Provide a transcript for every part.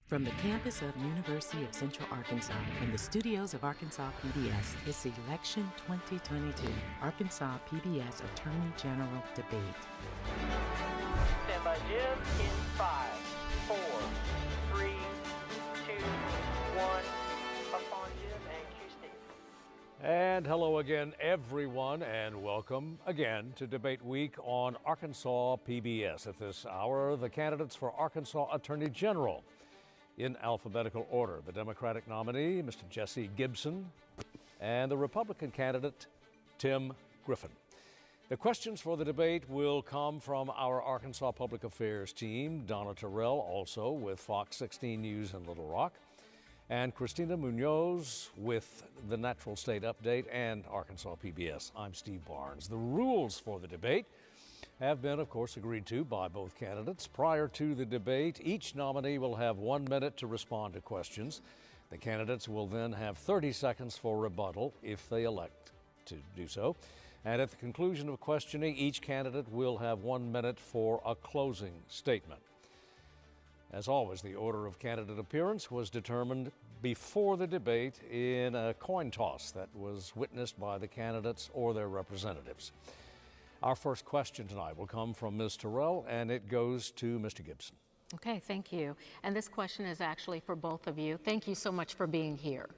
From the campus of University of Central Arkansas and the studios of Arkansas PBS, it's Election 2022, Arkansas PBS Attorney General Debate. Stand by, Jim, in 5, 4, 3, 2, 1. Up on Jim and cue Steve. And hello again, everyone, and welcome again to Debate Week on Arkansas PBS. At this hour, the candidates for Arkansas Attorney General. In alphabetical order, the Democratic nominee, Mr. Jesse Gibson, and the Republican candidate, Tim Griffin. The questions for the debate will come from our Arkansas Public Affairs team, Donna Terrell, also with Fox 16 News in Little Rock, and Christina Munoz with the Natural State Update and Arkansas PBS. I'm Steve Barnes. The rules for the debate have been, of course, agreed to by both candidates. Prior to the debate, each nominee will have 1 minute to respond to questions. The candidates will then have 30 seconds for rebuttal if they elect to do so. And at the conclusion of questioning, each candidate will have 1 minute for a closing statement. As always, the order of candidate appearance was determined before the debate in a coin toss that was witnessed by the candidates or their representatives. Our first question tonight will come from Ms. Terrell, and it goes to Mr. Gibson. Okay, thank you. And this question is actually for both of you. Thank you so much for being here.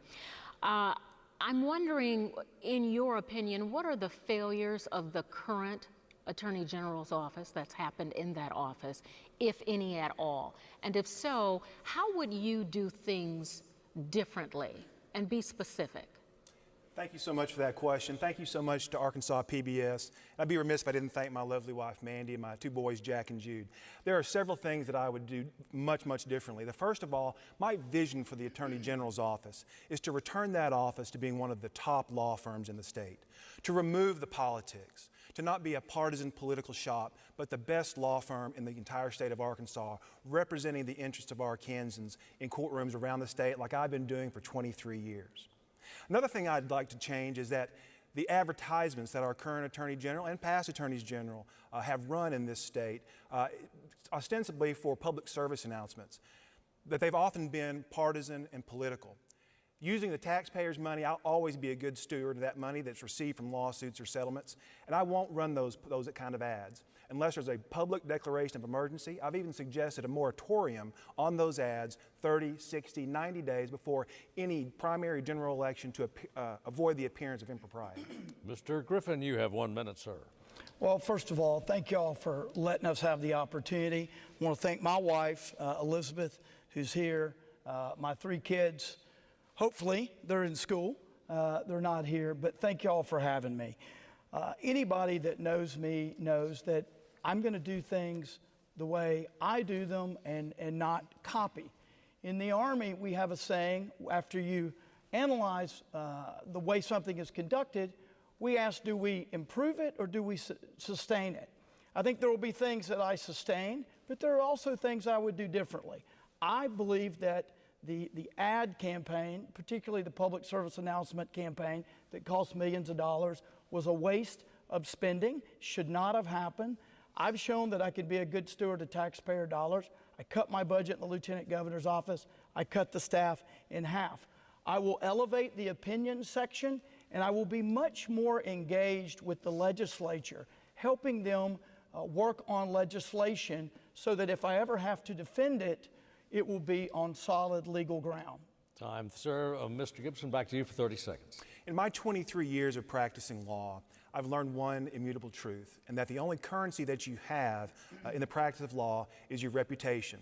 I'm wondering, in your opinion, what are the failures of the current Attorney General's office that's happened in that office, if any at all? And if so, how would you do things differently? And be specific. Thank you so much for that question. Thank you so much to Arkansas PBS. I'd be remiss if I didn't thank my lovely wife, Mandy, and my two boys, Jack and Jude. There are several things that I would do much, much differently. The first of all, my vision for the Attorney General's office is to return that office to being one of the top law firms in the state, to remove the politics, to not be a partisan political shop, but the best law firm in the entire state of Arkansas, representing the interests of Arkansans in courtrooms around the state like I've been doing for 23 years. Another thing I'd like to change is that the advertisements that our current Attorney General and past Attorneys General have run in this state, ostensibly for public service announcements, that they've often been partisan and political. Using the taxpayers' money, I'll always be a good steward of that money that's received from lawsuits or settlements, and I won't run those kind of ads unless there's a public declaration of emergency. I've even suggested a moratorium on those ads 30, 60, 90 days before any primary general election to avoid the appearance of impropriety. Mr. Griffin, you have 1 minute, sir. Well, first of all, thank you all for letting us have the opportunity. I want to thank my wife, Elizabeth, who's here, my 3 kids. Hopefully, they're in school. They're not here, but thank you all for having me. Anybody that knows me knows that I'm going to do things the way I do them and not copy. In the Army, we have a saying, after you analyze the way something is conducted, we ask, do we improve it or do we sustain it? I think there will be things that I sustain, but there are also things I would do differently. I believe that the ad campaign, particularly the public service announcement campaign that cost millions of dollars, was a waste of spending, should not have happened. I've shown that I could be a good steward of taxpayer dollars. I cut my budget in the Lieutenant Governor's office. I cut the staff in half. I will elevate the opinion section, and I will be much more engaged with the legislature, helping them work on legislation so that if I ever have to defend it, it will be on solid legal ground. Time, sir. Mr. Gibson, back to you for 30 seconds. In my 23 years of practicing law, I've learned one immutable truth, and that the only currency that you have in the practice of law is your reputation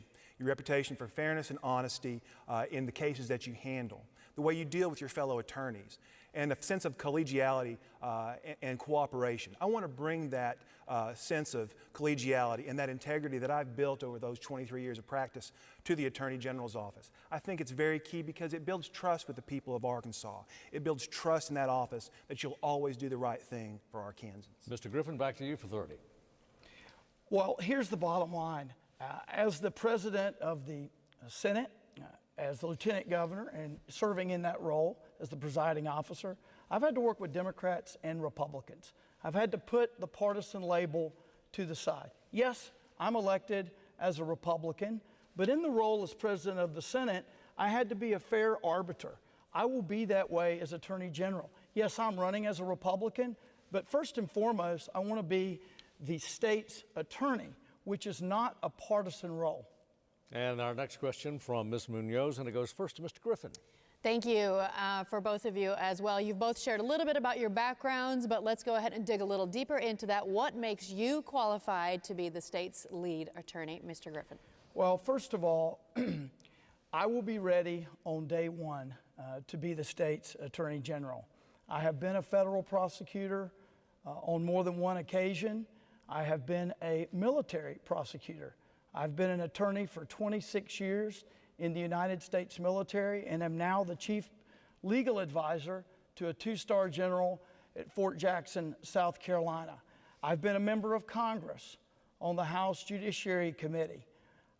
for fairness and honesty in the cases that you handle, the way you deal with your fellow attorneys, and a sense of collegiality and cooperation. I want to bring that sense of collegiality and that integrity that I've built over those 23 years of practice to the Attorney General's office. I think it's very key because it builds trust with the people of Arkansas. It builds trust in that office that you'll always do the right thing for Arkansans. Mr. Griffin, back to you for 30. Well, here's the bottom line. As the president of the Senate, as the Lieutenant Governor, and serving in that role as the presiding officer, I've had to work with Democrats and Republicans. I've had to put the partisan label to the side. Yes, I'm elected as a Republican, But in the role as president of the Senate, I had to be a fair arbiter. I will be that way as Attorney General. Yes, I'm running as a Republican, but first and foremost, I want to be the state's attorney, which is not a partisan role. And our next question from Ms. Munoz, and it goes first to Mr. Griffin. Thank you for both of you as well. You've both shared a little bit about your backgrounds, but let's go ahead and dig a little deeper into that. What makes you qualified to be the state's lead attorney, Mr. Griffin? Well, first of all, I will be ready on day one to be the state's attorney general. I have been a federal prosecutor on more than one occasion. I have been a military prosecutor. I've been an attorney for 26 years in the United States military and am now the chief legal advisor to a 2-star general at Fort Jackson, South Carolina. I've been a member of Congress on the House Judiciary Committee.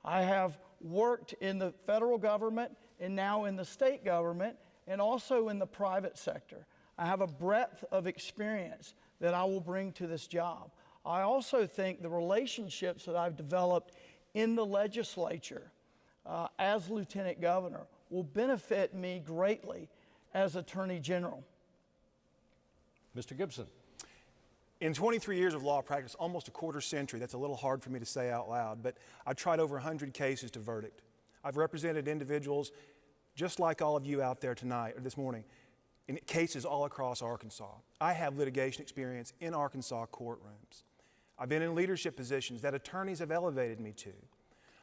I have worked in the federal government and now in the state government and also in the private sector. I have a breadth of experience that I will bring to this job. I also think the relationships that I've developed in the legislature as Lieutenant Governor will benefit me greatly as Attorney General. Mr. Gibson. In 23 years of law practice, almost a quarter century, that's a little hard for me to say out loud, but I've tried over 100 cases to verdict. I've represented individuals just like all of you out there tonight or this morning in cases all across Arkansas. I have litigation experience in Arkansas courtrooms. I've been in leadership positions that attorneys have elevated me to.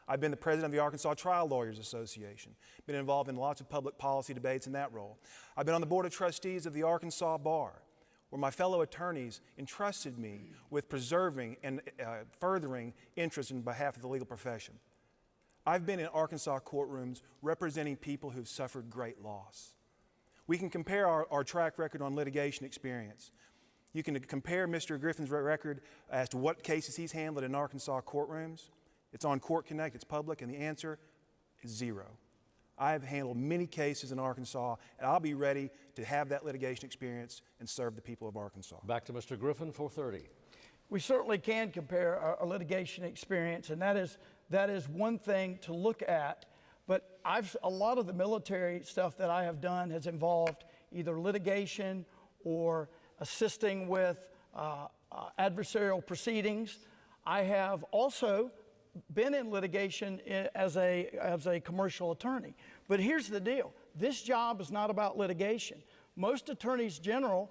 I've been the president of the Arkansas Trial Lawyers Association, been involved in lots of public policy debates in that role. I've been on the board of trustees of the Arkansas Bar, where my fellow attorneys entrusted me with preserving and furthering interests in behalf of the legal profession. I've been in Arkansas courtrooms representing people who've suffered great loss. We can compare our track record on litigation experience. You can compare Mr. Griffin's record as to what cases he's handled in Arkansas courtrooms. It's on Court Connect, it's public, and the answer is 0. I have handled many cases in Arkansas, and I'll be ready to have that litigation experience and serve the people of Arkansas. Back to Mr. Griffin, 4:30. We certainly can compare our litigation experience, and that is one thing to look at. But a lot of the military stuff that I have done has involved either litigation or assisting with adversarial proceedings. I have also been in litigation as a commercial attorney. But here's the deal. This job is not about litigation. Most attorneys general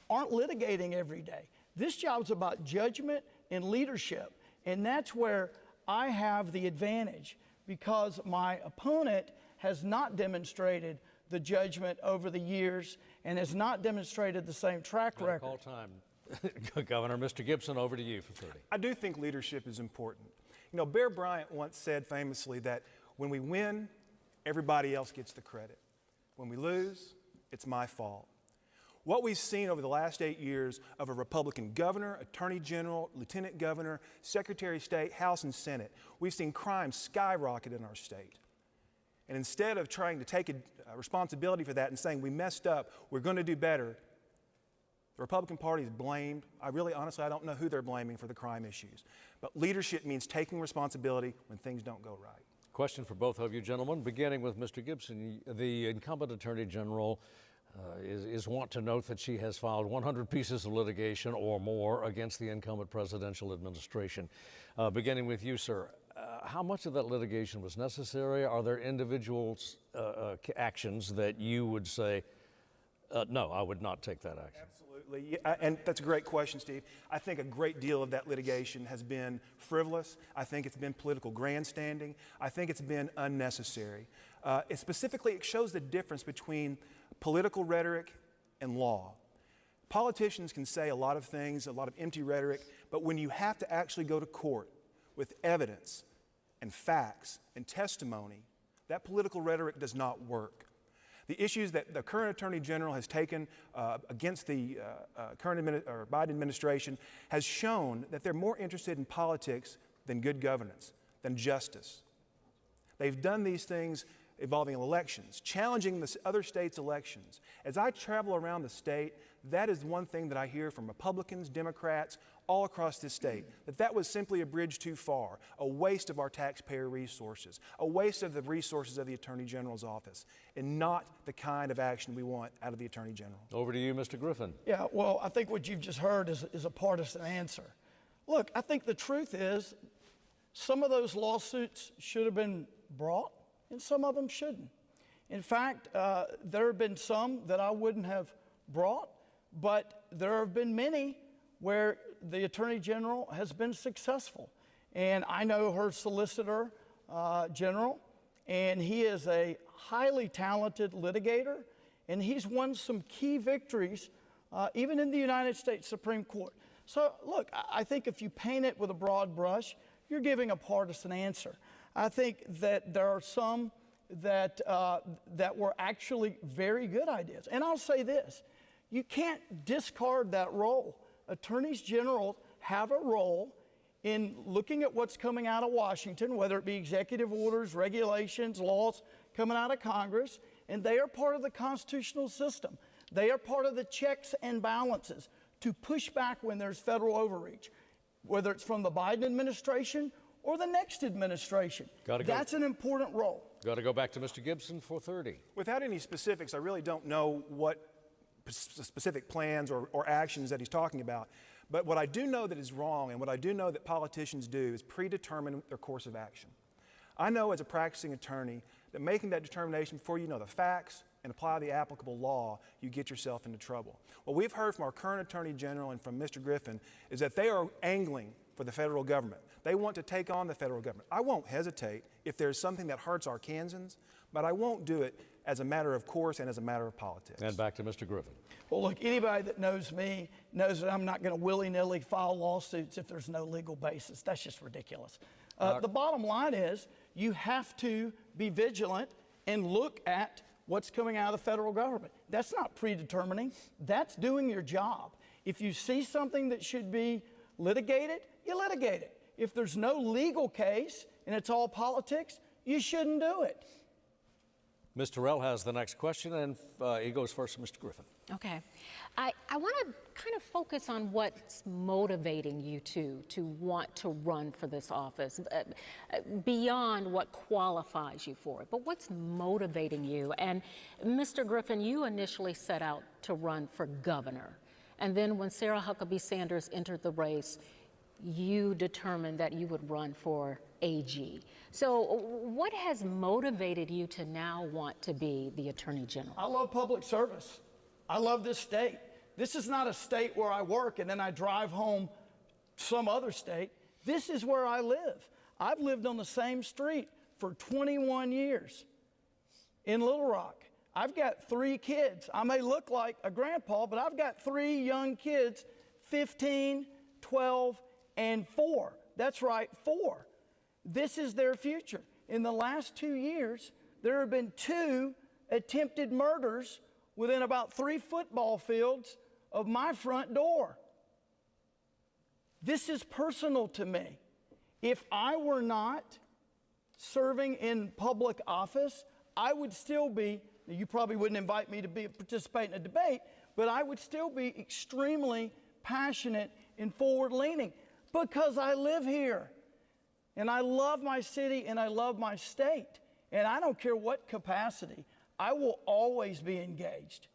aren't litigating every day. This job is about judgment and leadership. And that's where I have the advantage, because my opponent has not demonstrated the judgment over the years and has not demonstrated the same track record. Call time. Governor, Mr. Gibson, over to you for 30. I do think leadership is important. You know, Bear Bryant once said famously that when we win, everybody else gets the credit. When we lose, it's my fault. What we've seen over the last 8 years of a Republican governor, attorney general, lieutenant governor, secretary of state, House and Senate, we've seen crime skyrocket in our state. And instead of trying to take a responsibility for that and saying we messed up, we're going to do better, the Republican Party is blamed. Honestly, I don't know who they're blaming for the crime issues. But leadership means taking responsibility when things don't go right. Question for both of you gentlemen, beginning with Mr. Gibson. The incumbent Attorney General is wont to note that she has filed 100 pieces of litigation or more against the incumbent presidential administration. Beginning with you, sir, how much of that litigation was necessary? Are there individual actions that you would say, no, I would not take that action? Absolutely, and that's a great question, Steve. I think a great deal of that litigation has been frivolous. I think it's been political grandstanding. I think it's been unnecessary. It shows the difference between political rhetoric and law. Politicians can say a lot of things, a lot of empty rhetoric, but when you have to actually go to court with evidence and facts and testimony, that political rhetoric does not work. The issues that the current Attorney General has taken against the current Biden administration has shown that they're more interested in politics than good governance, than justice. They've done these things involving elections, challenging the other states' elections. As I travel around the state, that is one thing that I hear from Republicans, Democrats, all across this state, that was simply a bridge too far, a waste of our taxpayer resources, a waste of the resources of the Attorney General's office, and not the kind of action we want out of the Attorney General. Over to you, Mr. Griffin. Yeah, well, I think what you've just heard is a partisan answer. Look, I think the truth is some of those lawsuits should have been brought, and some of them shouldn't. In fact, there have been some that I wouldn't have brought, but there have been many where the Attorney General has been successful. And I know her Solicitor General, and he is a highly talented litigator, and he's won some key victories even in the United States Supreme Court. So look, I think if you paint it with a broad brush, you're giving a partisan answer. I think that there are some that were actually very good ideas. And I'll say this, you can't discard that role. Attorneys General have a role in looking at what's coming out of Washington, whether it be executive orders, regulations, laws coming out of Congress, and they are part of the constitutional system. They are part of the checks and balances to push back when there's federal overreach, whether it's from the Biden administration or the next administration. That's an important role. Got to go back to Mr. Gibson, 4:30. Without any specifics, I really don't know what specific plans or actions that he's talking about. But what I do know that is wrong, and what I do know that politicians do, is predetermine their course of action. I know as a practicing attorney that making that determination before you know the facts and apply the applicable law, you get yourself into trouble. What we've heard from our current Attorney General and from Mr. Griffin is that they are angling for the federal government. They want to take on the federal government. I won't hesitate if there's something that hurts Arkansans, but I won't do it as a matter of course and as a matter of politics. And back to Mr. Griffin. Well, look, anybody that knows me knows that I'm not going to willy-nilly file lawsuits if there's no legal basis. That's just ridiculous. The bottom line is you have to be vigilant and look at what's coming out of the federal government. That's not predetermining. That's doing your job. If you see something that should be litigated, you litigate it. If there's no legal case and it's all politics, you shouldn't do it. Ms. Terrell has the next question, and he goes first to Mr. Griffin. Okay. I want to kind of focus on what's motivating you to want to run for this office, beyond what qualifies you for it, but what's motivating you? And Mr. Griffin, you initially set out to run for governor. And then when Sarah Huckabee Sanders entered the race, you determined that you would run for AG. So what has motivated you to now want to be the Attorney General? I love public service. I love this state. This is not a state where I work and then I drive home some other state. This is where I live. I've lived on the same street for 21 years in Little Rock. I've got 3 kids. I may look like a grandpa, but I've got 3 young kids, 15, 12, and 4. That's right, 4. This is their future. In the last 2 years, there have been 2 attempted murders within about 3 football fields of my front door. This is personal to me. If I were not serving in public office, I would still be, you probably wouldn't invite me to participate in a debate, but I would still be extremely passionate and forward-leaning because I live here. And I love my city and I love my state. And I don't care what capacity, I will always be engaged.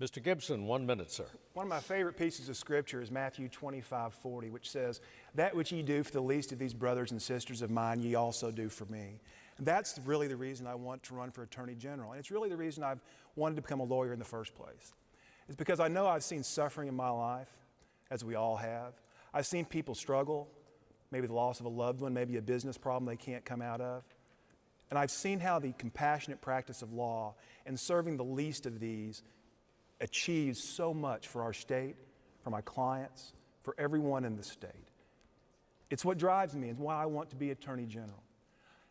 Mr. Gibson, 1 minute, sir. One of my favorite pieces of scripture is Matthew 25:40, which says, "That which ye do for the least of these brothers and sisters of mine, ye also do for me." And that's really the reason I want to run for Attorney General. And it's really the reason I've wanted to become a lawyer in the first place. It's because I know I've seen suffering in my life, as we all have. I've seen people struggle, maybe the loss of a loved one, maybe a business problem they can't come out of. And I've seen how the compassionate practice of law and serving the least of these achieves so much for our state, for my clients, for everyone in the state. It's what drives me and why I want to be Attorney General.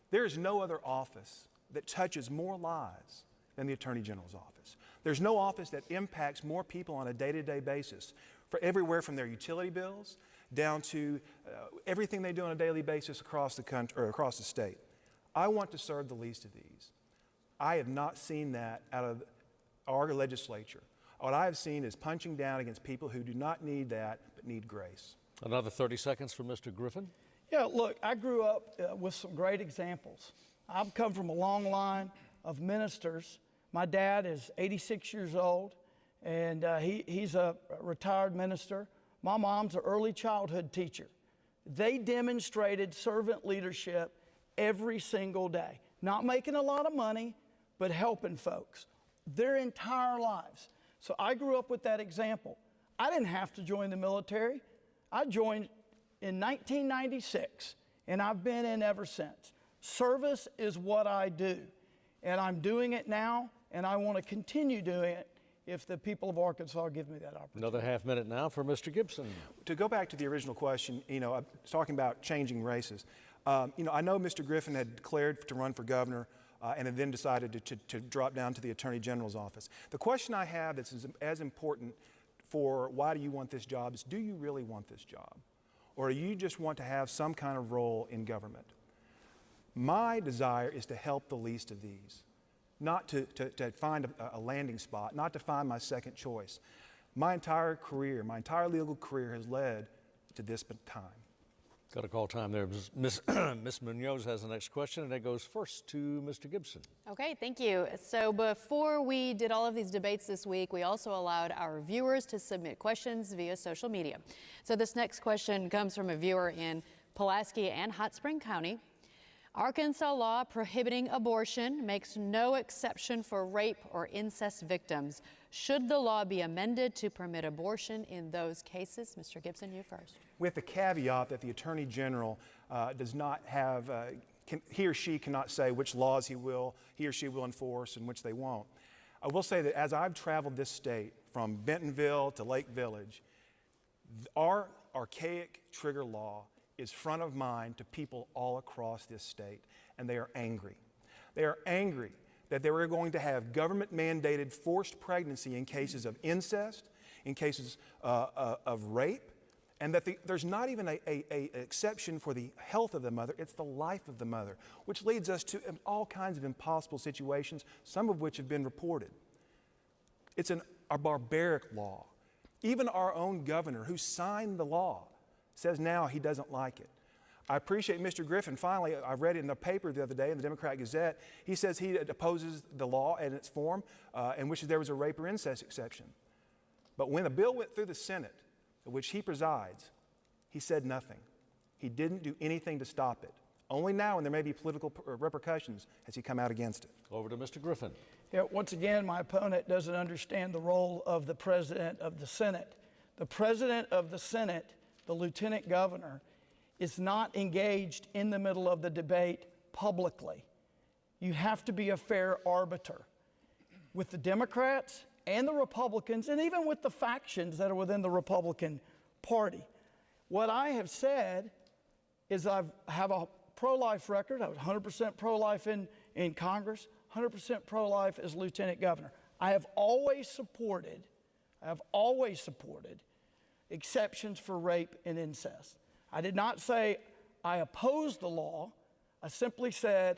There is no other office that touches more lives than the Attorney General's office. There's no office that impacts more people on a day-to-day basis, for everywhere from their utility bills down to everything they do on a daily basis across the country or across the state. I want to serve the least of these. I have not seen that out of our legislature. What I have seen is punching down against people who do not need that, but need grace. Another 30 seconds for Mr. Griffin. Yeah, look, I grew up with some great examples. I've come from a long line of ministers. My dad is 86 years old, and he's a retired minister. My mom's an early childhood teacher. They demonstrated servant leadership every single day, not making a lot of money, but helping folks their entire lives. So I grew up with that example. I didn't have to join the military. I joined in 1996, and I've been in ever since. Service is what I do, and I'm doing it now, and I want to continue doing it if the people of Arkansas give me that opportunity. Another half minute now for Mr. Gibson. To go back to the original question, I was talking about changing races. I know Mr. Griffin had declared to run for governor and had then decided to drop down to the Attorney General's office. The question I have that's as important for why do you want this job is, do you really want this job? Or do you just want to have some kind of role in government? My desire is to help the least of these, not to find a landing spot, not to find my second choice. My entire career, my entire legal career has led to this time. Got a call time there. Ms. Munoz has the next question, and it goes first to Mr. Gibson. Okay, thank you. So before we did all of these debates this week, we also allowed our viewers to submit questions via social media. So this next question comes from a viewer in Pulaski and Hot Spring County. Arkansas law prohibiting abortion makes no exception for rape or incest victims. Should the law be amended to permit abortion in those cases? Mr. Gibson, you first. With the caveat that the Attorney General does not have, he or she cannot say which laws he or she will enforce and which they won't. I will say that as I've traveled this state from Bentonville to Lake Village, our archaic trigger law is front of mind to people all across this state, and they are angry. They are angry that they were going to have government-mandated forced pregnancy in cases of incest, in cases of rape, and that there's not even an exception for the health of the mother, it's the life of the mother, which leads us to all kinds of impossible situations, some of which have been reported. It's a barbaric law. Even our own governor, who signed the law, says now he doesn't like it. I appreciate Mr. Griffin. Finally, I read it in the paper the other day in the Democrat Gazette. He says he opposes the law and its form and wishes there was a rape or incest exception. But when the bill went through the Senate, of which he presides, he said nothing. He didn't do anything to stop it. Only now, and there may be political repercussions, has he come out against it. Over to Mr. Griffin. Yeah, once again, my opponent doesn't understand the role of the President of the Senate. The President of the Senate, the Lieutenant Governor, is not engaged in the middle of the debate publicly. You have to be a fair arbiter. With the Democrats and the Republicans, and even with the factions that are within the Republican Party, what I have said is I have a pro-life record. I was 100% pro-life in Congress, 100% pro-life as Lieutenant Governor. I have always supported exceptions for rape and incest. I did not say I oppose the law. I simply said,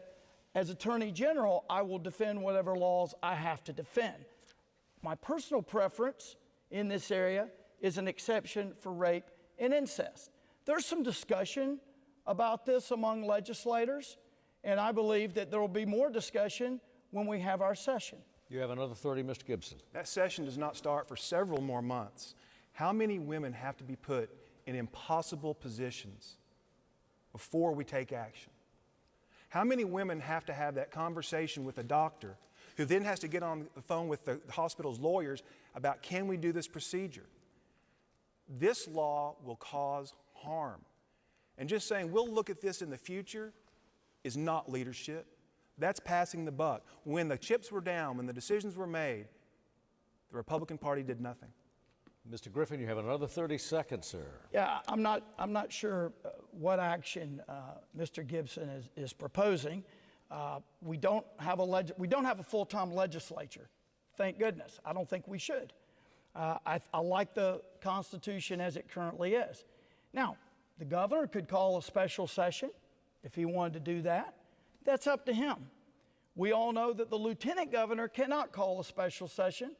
as Attorney General, I will defend whatever laws I have to defend. My personal preference in this area is an exception for rape and incest. There's some discussion about this among legislators, and I believe that there will be more discussion when we have our session. You have another 30, Mr. Gibson. That session does not start for several more months. How many women have to be put in impossible positions before we take action? How many women have to have that conversation with a doctor who then has to get on the phone with the hospital's lawyers about, can we do this procedure? This law will cause harm. And just saying we'll look at this in the future is not leadership. That's passing the buck. When the chips were down, when the decisions were made, the Republican Party did nothing. Mr. Griffin, you have another 30 seconds, sir. Yeah, I'm not sure what action Mr. Gibson is proposing. We don't have a full-time legislature. Thank goodness. I don't think we should. I like the Constitution as it currently is. Now, the governor could call a special session if he wanted to do that. That's up to him. We all know that the lieutenant governor cannot call a special session.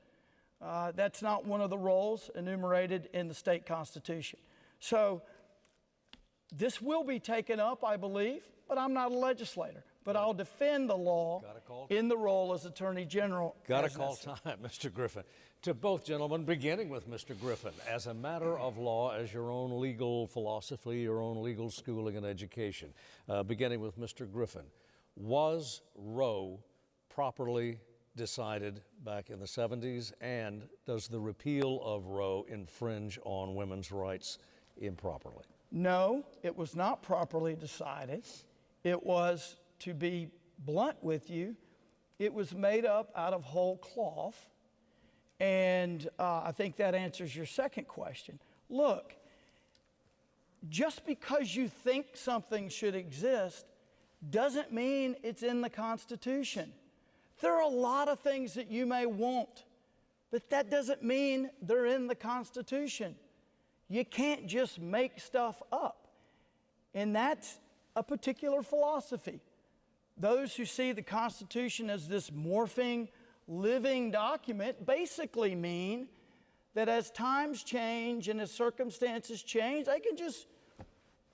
That's not one of the roles enumerated in the state constitution. So this will be taken up, I believe, but I'm not a legislator. But I'll defend the law in the role as Attorney General. Got to call time, Mr. Griffin. To both gentlemen, beginning with Mr. Griffin, as a matter of law, as your own legal philosophy, your own legal schooling and education, beginning with Mr. Griffin, was Roe properly decided back in the 70s, and does the repeal of Roe infringe on women's rights improperly? No, it was not properly decided. It was, to be blunt with you, it was made up out of whole cloth. And I think that answers your second question. Look, just because you think something should exist doesn't mean it's in the Constitution. There are a lot of things that you may want, but that doesn't mean they're in the Constitution. You can't just make stuff up. And that's a particular philosophy. Those who see the Constitution as this morphing, living document basically mean that as times change and as circumstances change, they can just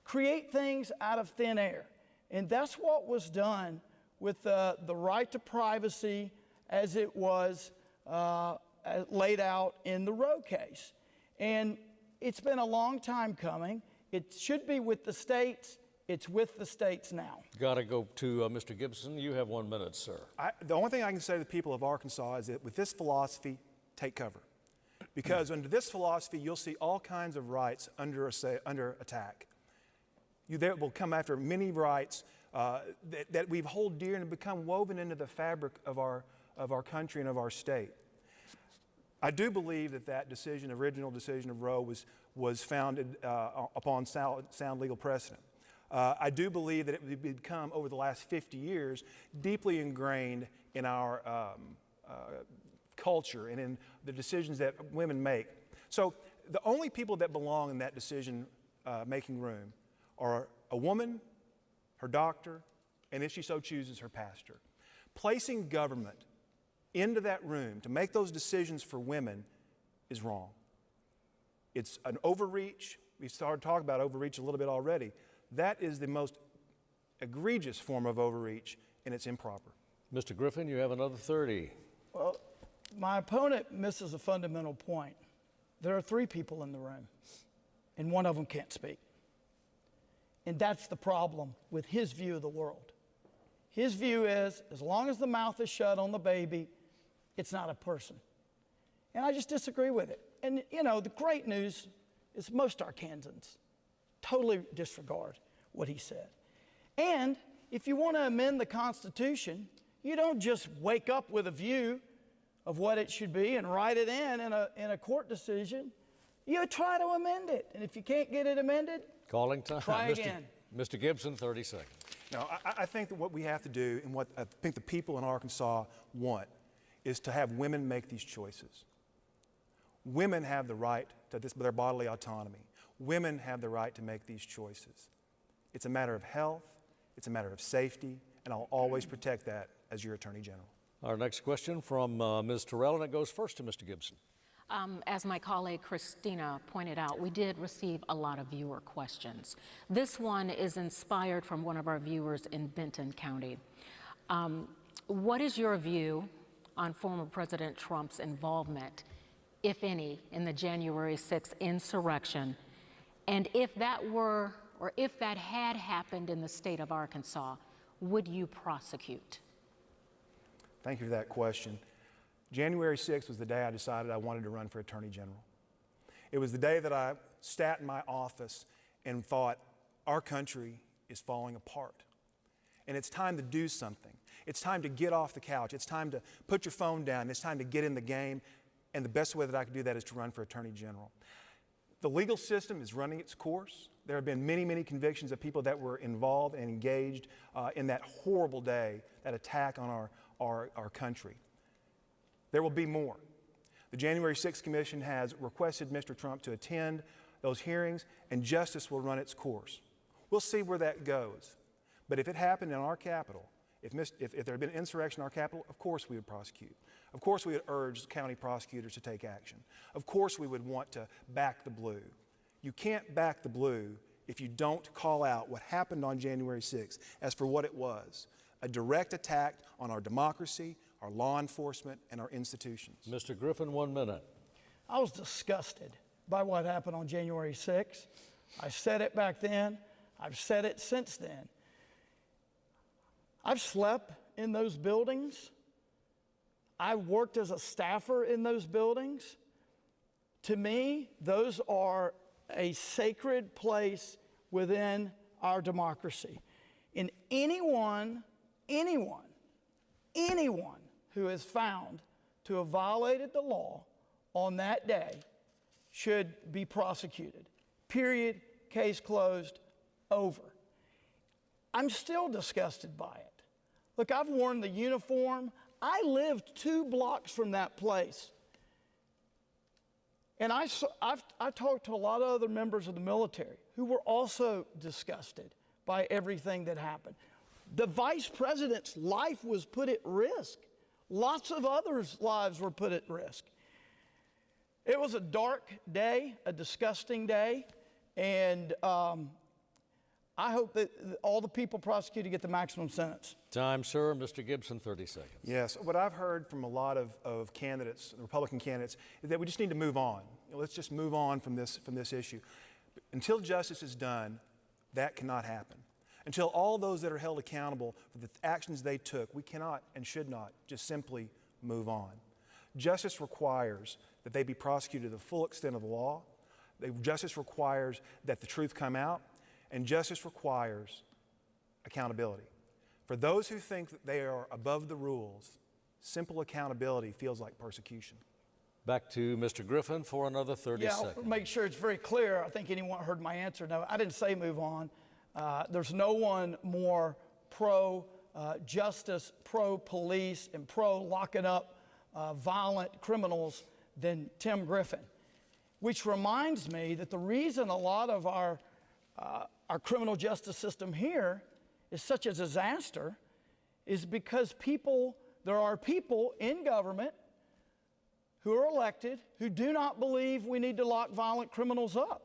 create things out of thin air. And that's what was done with the right to privacy as it was laid out in the Roe case. And it's been a long time coming. It should be with the states. It's with the states now. Got to go to Mr. Gibson. You have 1 minute, sir. The only thing I can say to the people of Arkansas is that with this philosophy, take cover. Because under this philosophy, you'll see all kinds of rights under attack. There will come after many rights that we hold dear and become woven into the fabric of our country and of our state. I do believe that original decision of Roe was founded upon sound legal precedent. I do believe that it would become, over the last 50 years, deeply ingrained in our culture and in the decisions that women make. So the only people that belong in that decision-making room are a woman, her doctor, and if she so chooses, her pastor. Placing government into that room to make those decisions for women is wrong. It's an overreach. We started talking about overreach a little bit already. That is the most egregious form of overreach, and it's improper. Mr. Griffin, you have another 30. Well, my opponent misses a fundamental point. There are 3 people in the room, and one of them can't speak. And that's the problem with his view of the world. His view is, as long as the mouth is shut on the baby, it's not a person. And I just disagree with it. And, the great news is most Arkansans totally disregard what he said. And if you want to amend the Constitution, you don't just wake up with a view of what it should be and write it in a court decision. You try to amend it. And if you can't get it amended, calling time. Try again. Mr. Gibson, 30 seconds. No, I think that what we have to do, and what I think the people in Arkansas want, is to have women make these choices. Women have the right to their bodily autonomy. Women have the right to make these choices. It's a matter of health, it's a matter of safety, and I'll always protect that as your Attorney General. Our next question from Ms. Terrell, and it goes first to Mr. Gibson. As my colleague Christina pointed out, we did receive a lot of viewer questions. This one is inspired from one of our viewers in Benton County. What is your view on former President Trump's involvement, if any, in the January 6th insurrection? And if that had happened in the state of Arkansas, would you prosecute? Thank you for that question. January 6th was the day I decided I wanted to run for Attorney General. It was the day that I sat in my office and thought, our country is falling apart. And it's time to do something. It's time to get off the couch. It's time to put your phone down. It's time to get in the game. And the best way that I could do that is to run for Attorney General. The legal system is running its course. There have been many, many convictions of people that were involved and engaged in that horrible day, that attack on our country. There will be more. The January 6th Commission has requested Mr. Trump to attend those hearings, and justice will run its course. We'll see where that goes. But if it happened in our capital, If there had been insurrection in our capital, of course we would prosecute. Of course we would urge county prosecutors to take action. Of course we would want to back the blue. You can't back the blue if you don't call out what happened on January 6th as for what it was, a direct attack on our democracy, our law enforcement, and our institutions. Mr. Griffin, 1 minute. I was disgusted by what happened on January 6th. I said it back then. I've said it since then. I've slept in those buildings. I worked as a staffer in those buildings. To me, those are a sacred place within our democracy. And anyone who is found to have violated the law on that day should be prosecuted. Period. Case closed. Over. I'm still disgusted by it. Look, I've worn the uniform. I lived 2 blocks from that place. And I talked to a lot of other members of the military who were also disgusted by everything that happened. The vice president's life was put at risk. Lots of others' lives were put at risk. It was a dark day, a disgusting day, and I hope that all the people prosecuted get the maximum sentence. Time, sir. Mr. Gibson, 30 seconds. Yes, what I've heard from a lot of candidates, Republican candidates, is that we just need to move on. Let's just move on from this issue. Until justice is done, that cannot happen. Until all those that are held accountable for the actions they took, we cannot and should not just simply move on. Justice requires that they be prosecuted to the full extent of the law. Justice requires that the truth come out. And justice requires accountability. For those who think that they are above the rules, simple accountability feels like persecution. Back to Mr. Griffin for another 30 seconds. I'll make sure it's very clear. I think anyone heard my answer. No, I didn't say move on. There's no one more pro-justice, pro-police, and pro-locking up violent criminals than Tim Griffin. Which reminds me that the reason a lot of our criminal justice system here is such a disaster is because there are people in government who are elected who do not believe we need to lock violent criminals up.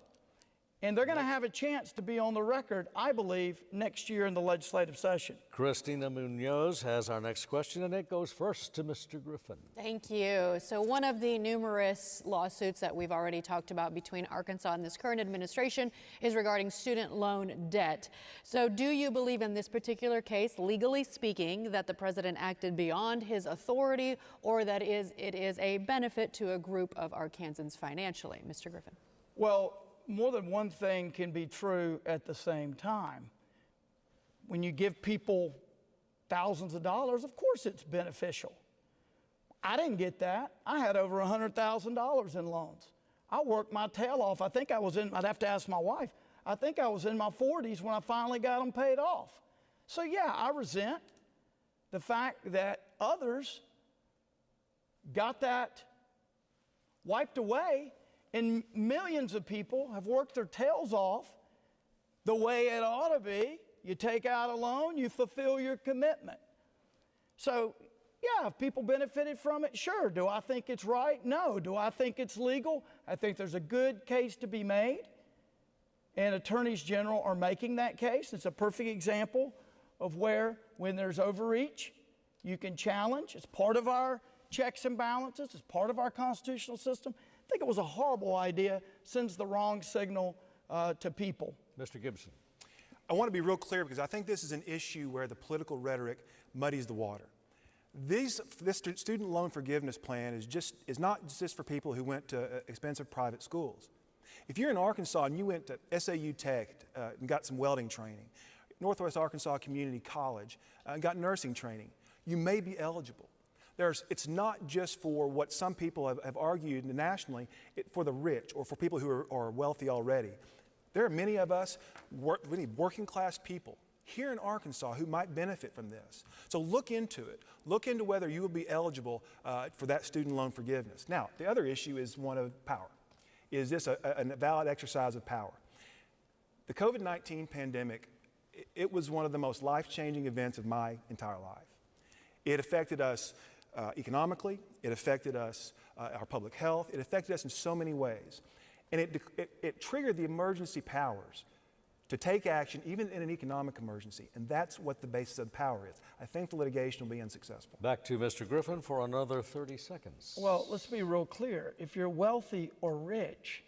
And they're going to have a chance to be on the record, I believe, next year in the legislative session. Christina Munoz has our next question, and it goes first to Mr. Griffin. Thank you. So one of the numerous lawsuits that we've already talked about between Arkansas and this current administration is regarding student loan debt. So do you believe in this particular case, legally speaking, that the president acted beyond his authority, or that it is a benefit to a group of Arkansans financially? Mr. Griffin. Well, more than one thing can be true at the same time. When you give people thousands of dollars, of course it's beneficial. I didn't get that. I had over $100,000 in loans. I worked my tail off. I'd have to ask my wife, I think I was in my 40s when I finally got them paid off. So yeah, I resent the fact that others got that wiped away. And millions of people have worked their tails off the way it ought to be. You take out a loan, you fulfill your commitment. So, yeah, if people benefited from it, sure. Do I think it's right? No. Do I think it's legal? I think there's a good case to be made. And attorneys general are making that case. It's a perfect example of where, when there's overreach, you can challenge. It's part of our checks and balances. It's part of our constitutional system. I think it was a horrible idea, sends the wrong signal to people. Mr. Gibson. I want to be real clear because I think this is an issue where the political rhetoric muddies the water. This student loan forgiveness plan is not just for people who went to expensive private schools. If you're in Arkansas and you went to SAU Tech and got some welding training, Northwest Arkansas Community College and got nursing training, you may be eligible. It's not just for what some people have argued nationally, for the rich or for people who are wealthy already. There are many of us, working class people here in Arkansas who might benefit from this. So look into it. Look into whether you will be eligible for that student loan forgiveness. Now, the other issue is one of power. Is this a valid exercise of power? The COVID-19 pandemic it was one of the most life-changing events of my entire life. It affected us economically, it affected us, our public health, it affected us in so many ways. And it triggered the emergency powers to take action even in an economic emergency. And that's what the basis of power is. I think the litigation will be unsuccessful. Back to Mr. Griffin for another 30 seconds. Well, let's be real clear. If you're wealthy or rich,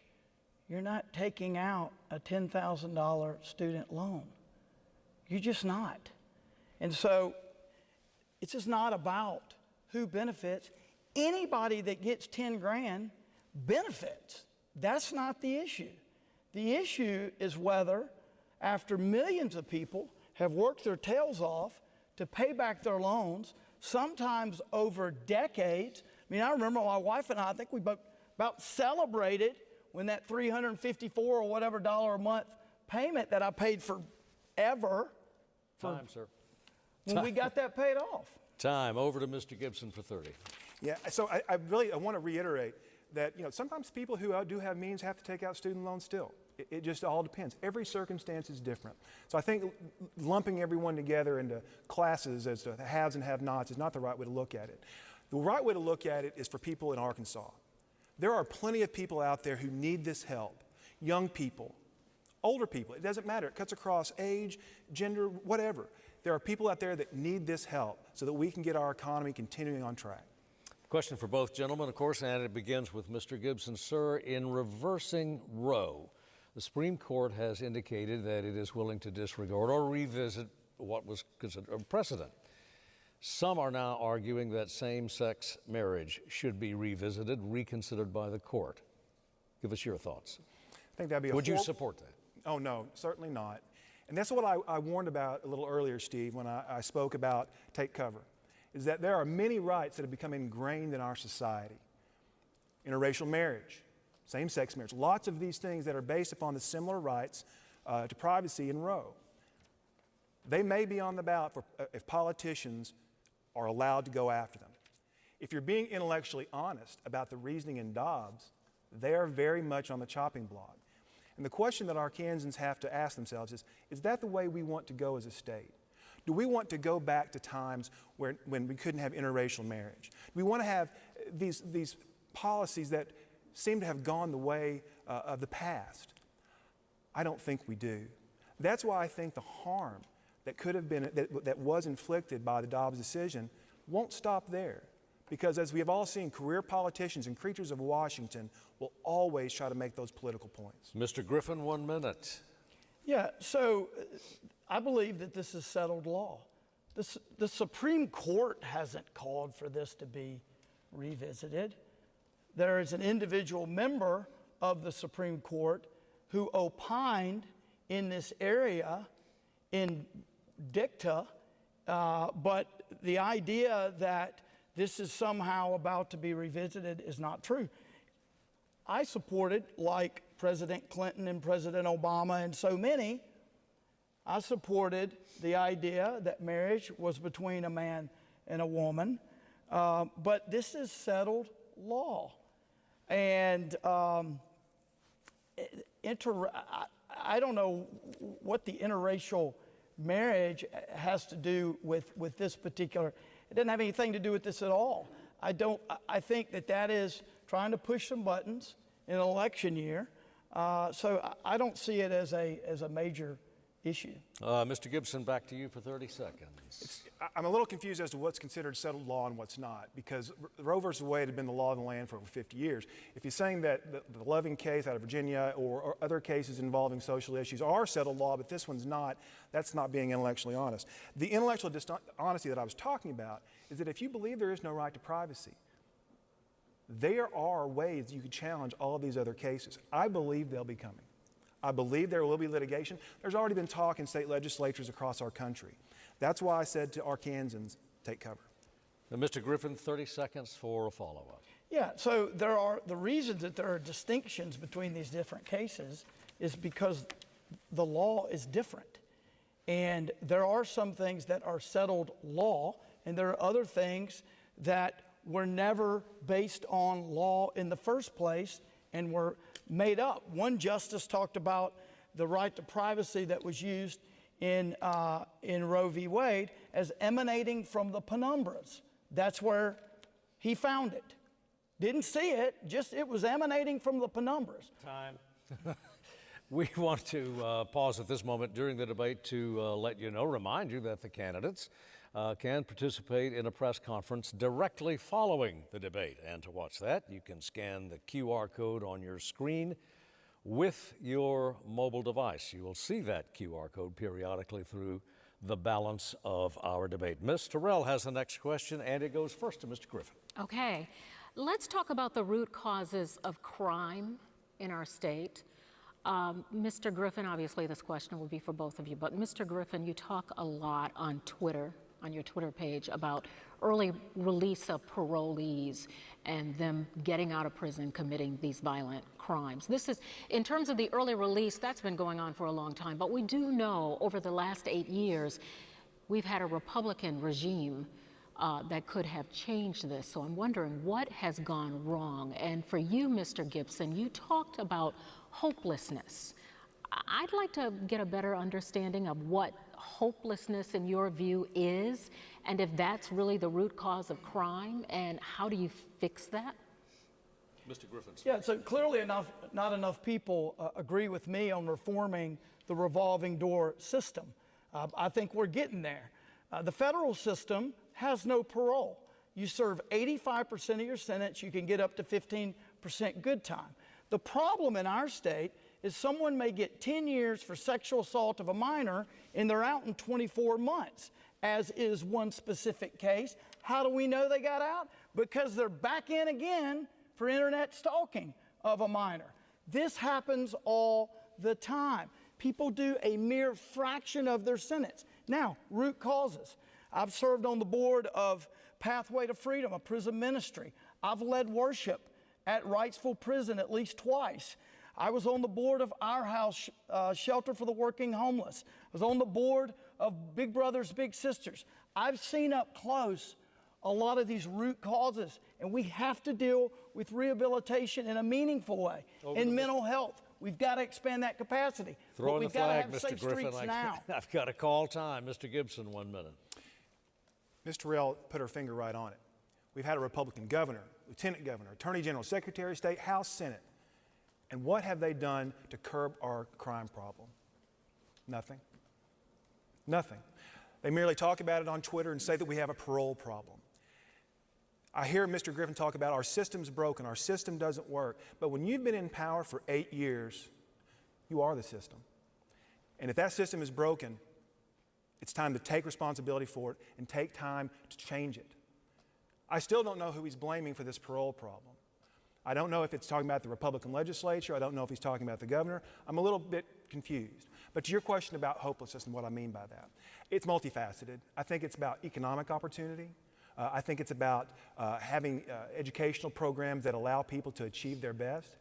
you're not taking out a $10,000 student loan. You're just not. And so it's just not about who benefits. Anybody that gets 10 grand benefits. That's not the issue. The issue is whether, after millions of people have worked their tails off to pay back their loans, sometimes over decades. I mean, I remember my wife and I think we about celebrated when that $354 or whatever dollar a month payment that I paid forever. Time, sir. When we got that paid off. Time. Over to Mr. Gibson for 30. Yeah, so I want to reiterate that, you know, sometimes people who do have means have to take out student loans still. It just all depends. Every circumstance is different. So I think lumping everyone together into classes as to haves and have-nots is not the right way to look at it. The right way to look at it is for people in Arkansas. There are plenty of people out there who need this help. Young people, older people, it doesn't matter. It cuts across age, gender, whatever. There are people out there that need this help so that we can get our economy continuing on track. Question for both gentlemen, of course, and it begins with Mr. Gibson. Sir, in reversing Roe, the Supreme Court has indicated that it is willing to disregard or revisit what was considered a precedent. Some are now arguing that same-sex marriage should be revisited, reconsidered by the court. Give us your thoughts. I think that'd be Would you support that? Oh, no, certainly not. And that's what I warned about a little earlier, Steve, when I spoke about take cover, is that there are many rights that have become ingrained in our society. Interracial marriage, same-sex marriage, lots of these things that are based upon the similar rights to privacy in Roe. They may be on the ballot if politicians are allowed to go after them. If you're being intellectually honest about the reasoning in Dobbs, they are very much on the chopping block. And the question that Arkansans have to ask themselves is that the way we want to go as a state? Do we want to go back to times when we couldn't have interracial marriage? Do we want to have these policies that seem to have gone the way of the past? I don't think we do. That's why I think the harm that could have been, that was inflicted by the Dobbs decision won't stop there. Because as we have all seen, career politicians and creatures of Washington will always try to make those political points. Mr. Griffin, 1 minute. Yeah, so I believe that this is settled law. The Supreme Court hasn't called for this to be revisited. There is an individual member of the Supreme Court who opined in this area in dicta, but the idea that this is somehow about to be revisited is not true. I supported, like President Clinton and President Obama and so many, I supported the idea that marriage was between a man and a woman, but this is settled law. And I don't know what the interracial marriage has to do with this particular. It doesn't have anything to do with this at all. I think that is trying to push some buttons in an election year. So I don't see it as a major issue. Mr. Gibson, back to you for 30 seconds. I'm a little confused as to what's considered settled law and what's not, because Roe versus Wade had been the law of the land for over 50 years. If you're saying that the Loving case out of Virginia or other cases involving social issues are settled law, but this one's not, that's not being intellectually honest. The intellectual honesty that I was talking about is that if you believe there is no right to privacy, there are ways you can challenge all of these other cases. I believe they'll be coming. I believe there will be litigation. There's already been talk in state legislatures across our country. That's why I said to Arkansans, take cover. Now, Mr. Griffin, 30 seconds for a follow-up. Yeah, so there are the reasons that there are distinctions between these different cases is because the law is different. And there are some things that are settled law, and there are other things that were never based on law in the first place and were made up. One justice talked about the right to privacy that was used in Roe v. Wade as emanating from the penumbras. That's where he found it. Didn't see it, just it was emanating from the penumbras. Time. We want to pause at this moment during the debate to let you know, remind you that the candidates can participate in a press conference directly following the debate. And to watch that, you can scan the QR code on your screen with your mobile device. You will see that QR code periodically through the balance of our debate. Ms. Terrell has the next question, and it goes first to Mr. Griffin. Okay, let's talk about the root causes of crime in our state. Mr. Griffin, obviously this question will be for both of you, but Mr. Griffin, you talk a lot on Twitter, on your Twitter page, about early release of parolees and them getting out of prison committing these violent crimes. This is, in terms of the early release, that's been going on for a long time, but we do know over the last 8 years, we've had a Republican regime that could have changed this. So I'm wondering what has gone wrong. And for you, Mr. Gibson, you talked about hopelessness. I'd like to get a better understanding of what hopelessness in your view is, and if that's really the root cause of crime, and how do you fix that? Mr. Griffin. Yeah, so clearly not enough people agree with me on reforming the revolving door system. I think we're getting there. The federal system has no parole. You serve 85% of your sentence, you can get up to 15% good time. The problem in our state is someone may get 10 years for sexual assault of a minor and they're out in 24 months, as is one specific case. How do we know they got out? Because they're back in again for internet stalking of a minor. This happens all the time. People do a mere fraction of their sentence. Now, root causes. I've served on the board of Pathway to Freedom, a prison ministry. I've led worship at Wrightsville Prison at least twice. I was on the board of Our House Shelter for the Working Homeless. I was on the board of Big Brothers Big Sisters. I've seen up close a lot of these root causes, and we have to deal with rehabilitation in a meaningful way. In mental health, we've got to expand that capacity. Throwing the flag, Mr. Safe Griffin. streets now. I've got to call time. Mr. Gibson, 1 minute. Ms. Terrell put her finger right on it. We've had a Republican governor, lieutenant governor, attorney general, secretary of state, House, Senate. And what have they done to curb our crime problem? Nothing. Nothing. They merely talk about it on Twitter and say that we have a parole problem. I hear Mr. Griffin talk about our system's broken, our system doesn't work. But when you've been in power for 8 years, you are the system. And if that system is broken, it's time to take responsibility for it and take time to change it. I still don't know who he's blaming for this parole problem. I don't know if it's talking about the Republican legislature. I don't know if he's talking about the governor. I'm a little bit confused. But to your question about hopelessness and what I mean by that, it's multifaceted. I think it's about economic opportunity. I think it's about having educational programs that allow people to achieve their best.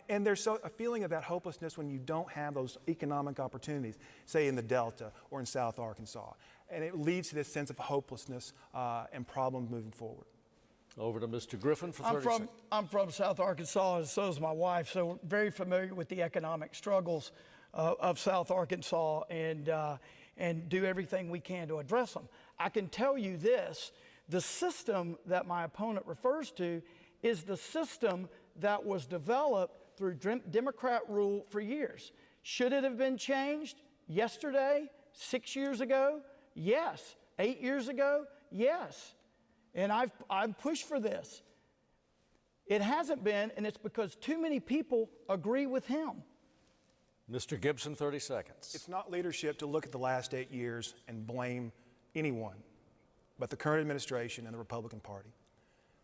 And there's a feeling of that hopelessness when you don't have those economic opportunities, say in the Delta or in South Arkansas. And it leads to this sense of hopelessness and problems moving forward. Over to Mr. Griffin for 30 seconds. I'm from South Arkansas, and so is my wife, so we're very familiar with the economic struggles of South Arkansas and do everything we can to address them. I can tell you this, the system that my opponent refers to is the system that was developed through Democrat rule for years. Should it have been changed yesterday, 6 years ago? Yes. 8 years ago? Yes. And I've pushed for this. It hasn't been, and it's because too many people agree with him. Mr. Gibson, 30 seconds. It's not leadership to look at the last 8 years and blame anyone but the current administration and the Republican Party.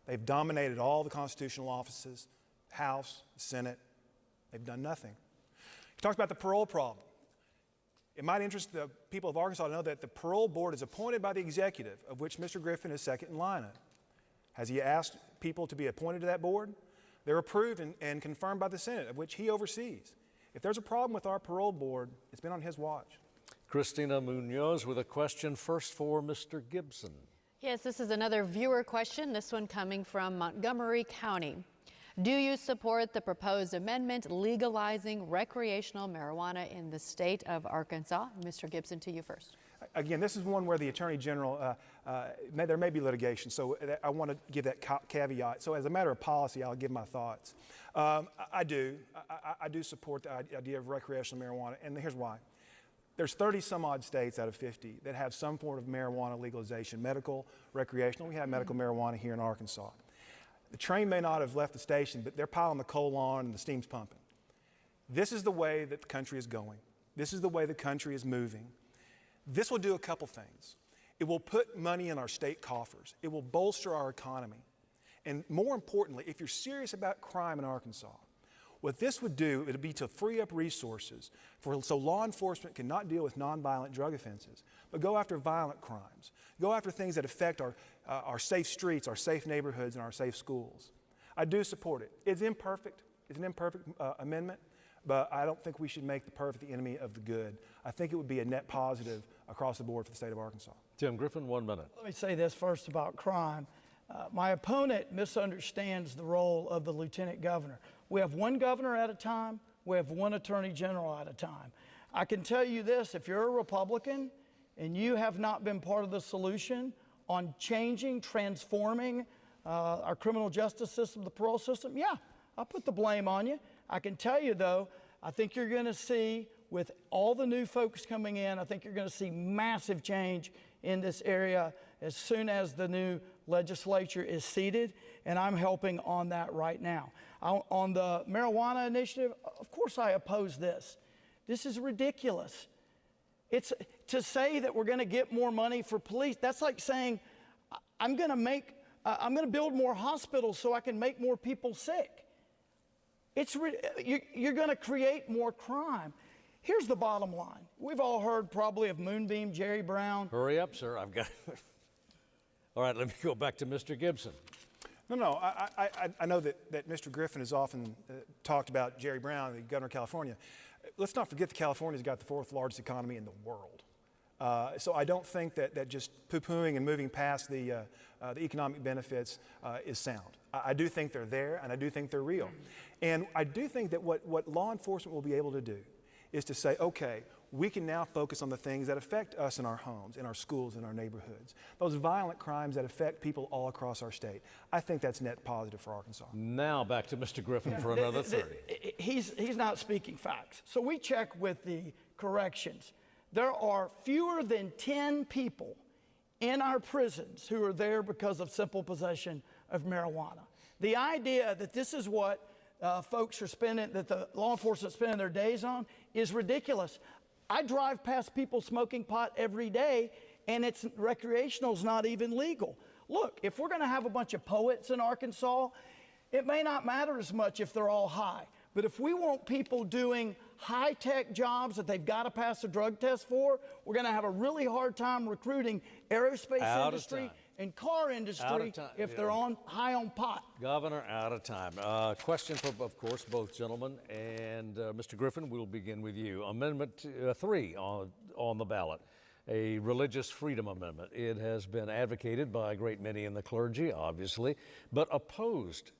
They've dominated all the constitutional offices, House, Senate. They've done nothing. He talks about the parole problem. It might interest the people of Arkansas to know that the parole board is appointed by the executive, of which Mr. Griffin is second in line of. Has he asked people to be appointed to that board? They're approved and confirmed by the Senate, of which he oversees. If there's a problem with our parole board, it's been on his watch. Christina Munoz with a question first for Mr. Gibson. Yes, this is another viewer question, this one coming from Montgomery County. Do you support the proposed amendment legalizing recreational marijuana in the state of Arkansas? Mr. Gibson, to you first. Again, this is one where the Attorney General, there may be litigation, so I want to give that caveat. So as a matter of policy, I'll give my thoughts. I do support the idea of recreational marijuana, and here's why. There's 30 some odd states out of 50 that have some form of marijuana legalization, medical, recreational. We have medical marijuana here in Arkansas. The train may not have left the station, but they're piling the coal on and the steam's pumping. This is the way that the country is going. This is the way the country is moving. This will do a couple things. It will put money in our state coffers. It will bolster our economy. And more importantly, if you're serious about crime in Arkansas, what this would do, it would be to free up resources so law enforcement can not deal with nonviolent drug offenses, but go after violent crimes, go after things that affect our safe streets, our safe neighborhoods, and our safe schools. I do support it. It's imperfect. It's an imperfect amendment, but I don't think we should make the perfect the enemy of the good. I think it would be a net positive across the board for the state of Arkansas. Tim Griffin, 1 minute. Let me say this first about crime. My opponent misunderstands the role of the lieutenant governor. We have one governor at a time. We have one attorney general at a time. I can tell you this, if you're a Republican and you have not been part of the solution on changing, transforming our criminal justice system, the parole system, yeah, I'll put the blame on you. I can tell you though, I think you're going to see, with all the new folks coming in, I think you're going to see massive change in this area as soon as the new legislature is seated, and I'm helping on that right now. On the marijuana initiative, of course I oppose this. This is ridiculous. It's to say that we're going to get more money for police. That's like saying I'm going to build more hospitals so I can make more people sick. You're going to create more crime. Here's the bottom line. We've all heard probably of Moonbeam, Jerry Brown. Hurry up, sir. I've got. All right, let me go back to Mr. Gibson. No, I know that Mr. Griffin has often talked about Jerry Brown, the governor of California. Let's not forget that California's got the 4th largest economy in the world. So I don't think that just poo-pooing and moving past the economic benefits is sound. I do think they're there, and I do think they're real. And I do think that what law enforcement will be able to do is to say, okay, we can now focus on the things that affect us in our homes, in our schools, in our neighborhoods. Those violent crimes that affect people all across our state. I think that's net positive for Arkansas. Now back to Mr. Griffin for another 30. He's not speaking facts. So we check with the corrections. There are fewer than 10 people in our prisons who are there because of simple possession of marijuana. The idea that this is what folks are spending, that the law enforcement spending their days on, is ridiculous. I drive past people smoking pot every day, and recreational is not even legal. Look, if we're going to have a bunch of poets in Arkansas, it may not matter as much if they're all high. But if we want people doing high-tech jobs that they've got to pass a drug test for, we're going to have a really hard time recruiting aerospace industry and car industry if they're high on pot. Governor, out of time. Question for, of course, both gentlemen. And Mr. Griffin, we'll begin with you. Amendment 3 on the ballot, a religious freedom amendment. It has been advocated by a great many in the clergy, obviously, but opposed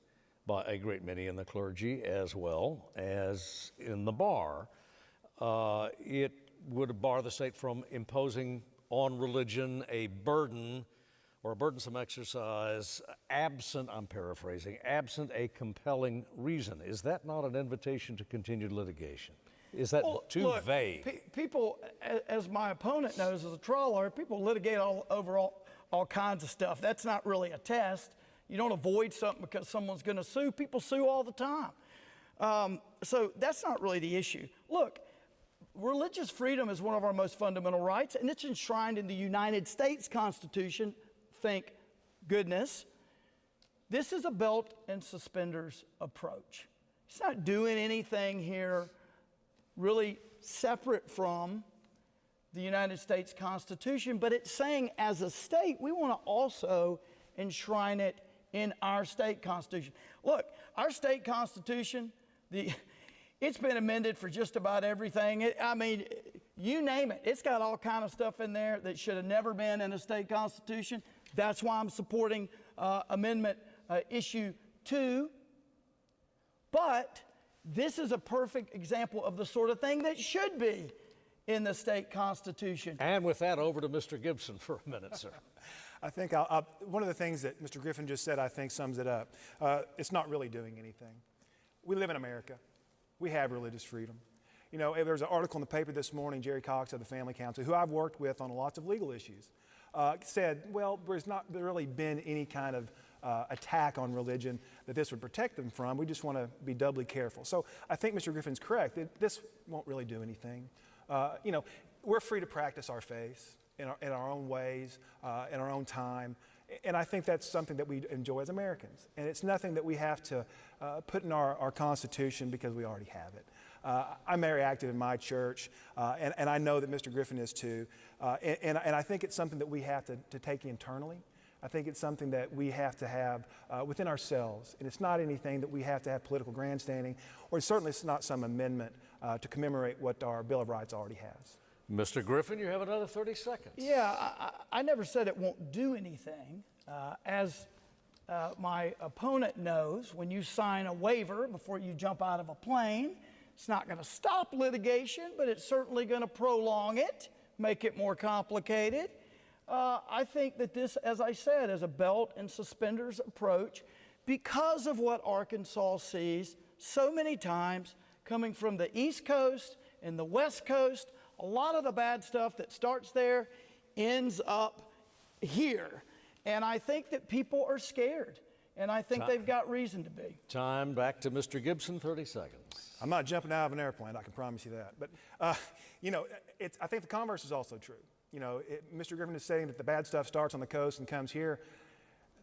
by a great many in the clergy as well as in the bar. It would bar the state from imposing on religion a burden or a burdensome exercise absent, I'm paraphrasing, absent a compelling reason. Is that not an invitation to continued litigation? Is that too vague? People, as my opponent knows as a trial lawyer, people litigate over all kinds of stuff. That's not really a test. You don't avoid something because someone's going to sue. People sue all the time. So that's not really the issue. Look, religious freedom is one of our most fundamental rights, and it's enshrined in the United States Constitution. Thank goodness. This is a belt and suspenders approach. It's not doing anything here really separate from the United States Constitution, but it's saying as a state, we want to also enshrine it in our state constitution. Look, our state constitution, it's been amended for just about everything. I mean, you name it. It's got all kind of stuff in there that should have never been in a state constitution. That's why I'm supporting amendment issue 2. But this is a perfect example of the sort of thing that should be in the state constitution. And with that, over to Mr. Gibson for a minute, sir. I think one of the things that Mr. Griffin just said, I think, sums it up. It's not really doing anything. We live in America. We have religious freedom. You know, there's an article in the paper this morning, Jerry Cox of the Family Council, who I've worked with on lots of legal issues, said, well, there's not really been any kind of attack on religion that this would protect them from. We just want to be doubly careful. So I think Mr. Griffin's correct. This won't really do anything. You know, we're free to practice our faith in our own ways, in our own time. And I think that's something that we enjoy as Americans. And it's nothing that we have to put in our Constitution because we already have it. I'm very active in my church, and I know that Mr. Griffin is too. And I think it's something that we have to take internally. I think it's something that we have to have within ourselves. And it's not anything that we have to have political grandstanding, or certainly it's not some amendment to commemorate what our Bill of Rights already has. Mr. Griffin, you have another 30 seconds. Yeah, I never said it won't do anything. As my opponent knows, when you sign a waiver before you jump out of a plane, it's not going to stop litigation, but it's certainly going to prolong it, make it more complicated. I think that this, as I said, is a belt and suspenders approach because of what Arkansas sees so many times coming from the East Coast and the West Coast. A lot of the bad stuff that starts there ends up here. And I think that people are scared. And I think they've got reason to be. Time back to Mr. Gibson, 30 seconds. I'm not jumping out of an airplane, I can promise you that. But, you know, I think the converse is also true. You know, Mr. Griffin is saying that the bad stuff starts on the coast and comes here.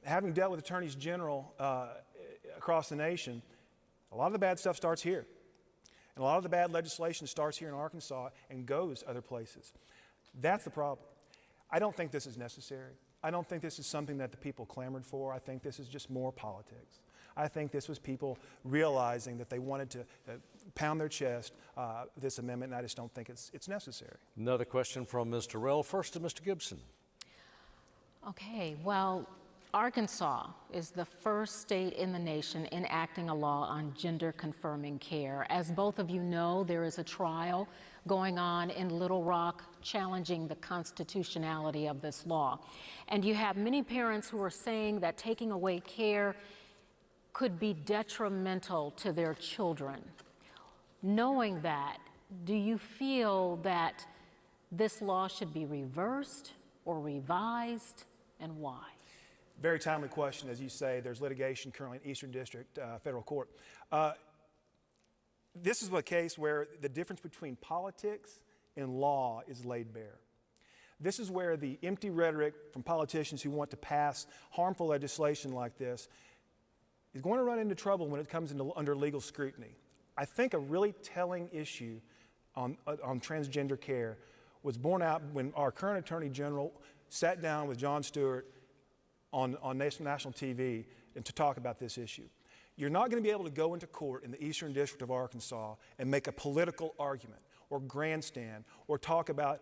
Having dealt with attorneys general across the nation, a lot of the bad stuff starts here. And a lot of the bad legislation starts here in Arkansas and goes other places. That's the problem. I don't think this is necessary. I don't think this is something that the people clamored for. I think this is just more politics. I think this was people realizing that they wanted to pound their chest this amendment, and I just don't think it's necessary. Another question from Ms. Terrell. First to Mr. Gibson. Okay, well, Arkansas is the first state in the nation enacting a law on gender-confirming care. As both of you know, there is a trial going on in Little Rock challenging the constitutionality of this law. And you have many parents who are saying that taking away care could be detrimental to their children. Knowing that, do you feel that this law should be reversed or revised, and why? Very timely question. As you say, there's litigation currently in Eastern District Federal Court. This is a case where the difference between politics and law is laid bare. This is where the empty rhetoric from politicians who want to pass harmful legislation like this is going to run into trouble when it comes under legal scrutiny. I think a really telling issue on transgender care was borne out when our current Attorney General sat down with Jon Stewart on national TV and to talk about this issue. You're not going to be able to go into court in the Eastern District of Arkansas and make a political argument or grandstand or talk about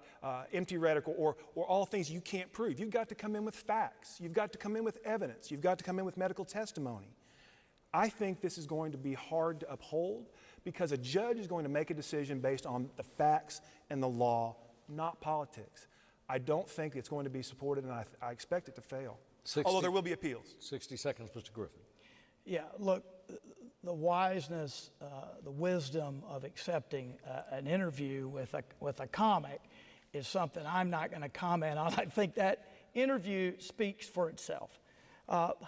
empty rhetoric or all things you can't prove. You've got to come in with facts. You've got to come in with evidence. You've got to come in with medical testimony. I think this is going to be hard to uphold because a judge is going to make a decision based on the facts and the law, not politics. I don't think it's going to be supported, and I expect it to fail. Although there will be appeals. 60 seconds, Mr. Griffin. Yeah, look, the wiseness, the wisdom of accepting an interview with a comic is something I'm not going to comment on. I think that interview speaks for itself.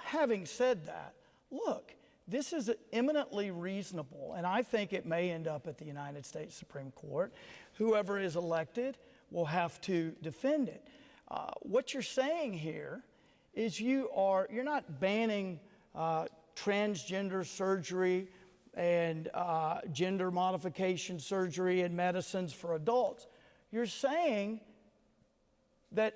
Having said that, look, this is eminently reasonable, and I think it may end up at the United States Supreme Court. Whoever is elected will have to defend it. What you're saying here is you're not banning transgender surgery and gender modification surgery and medicines for adults. You're saying that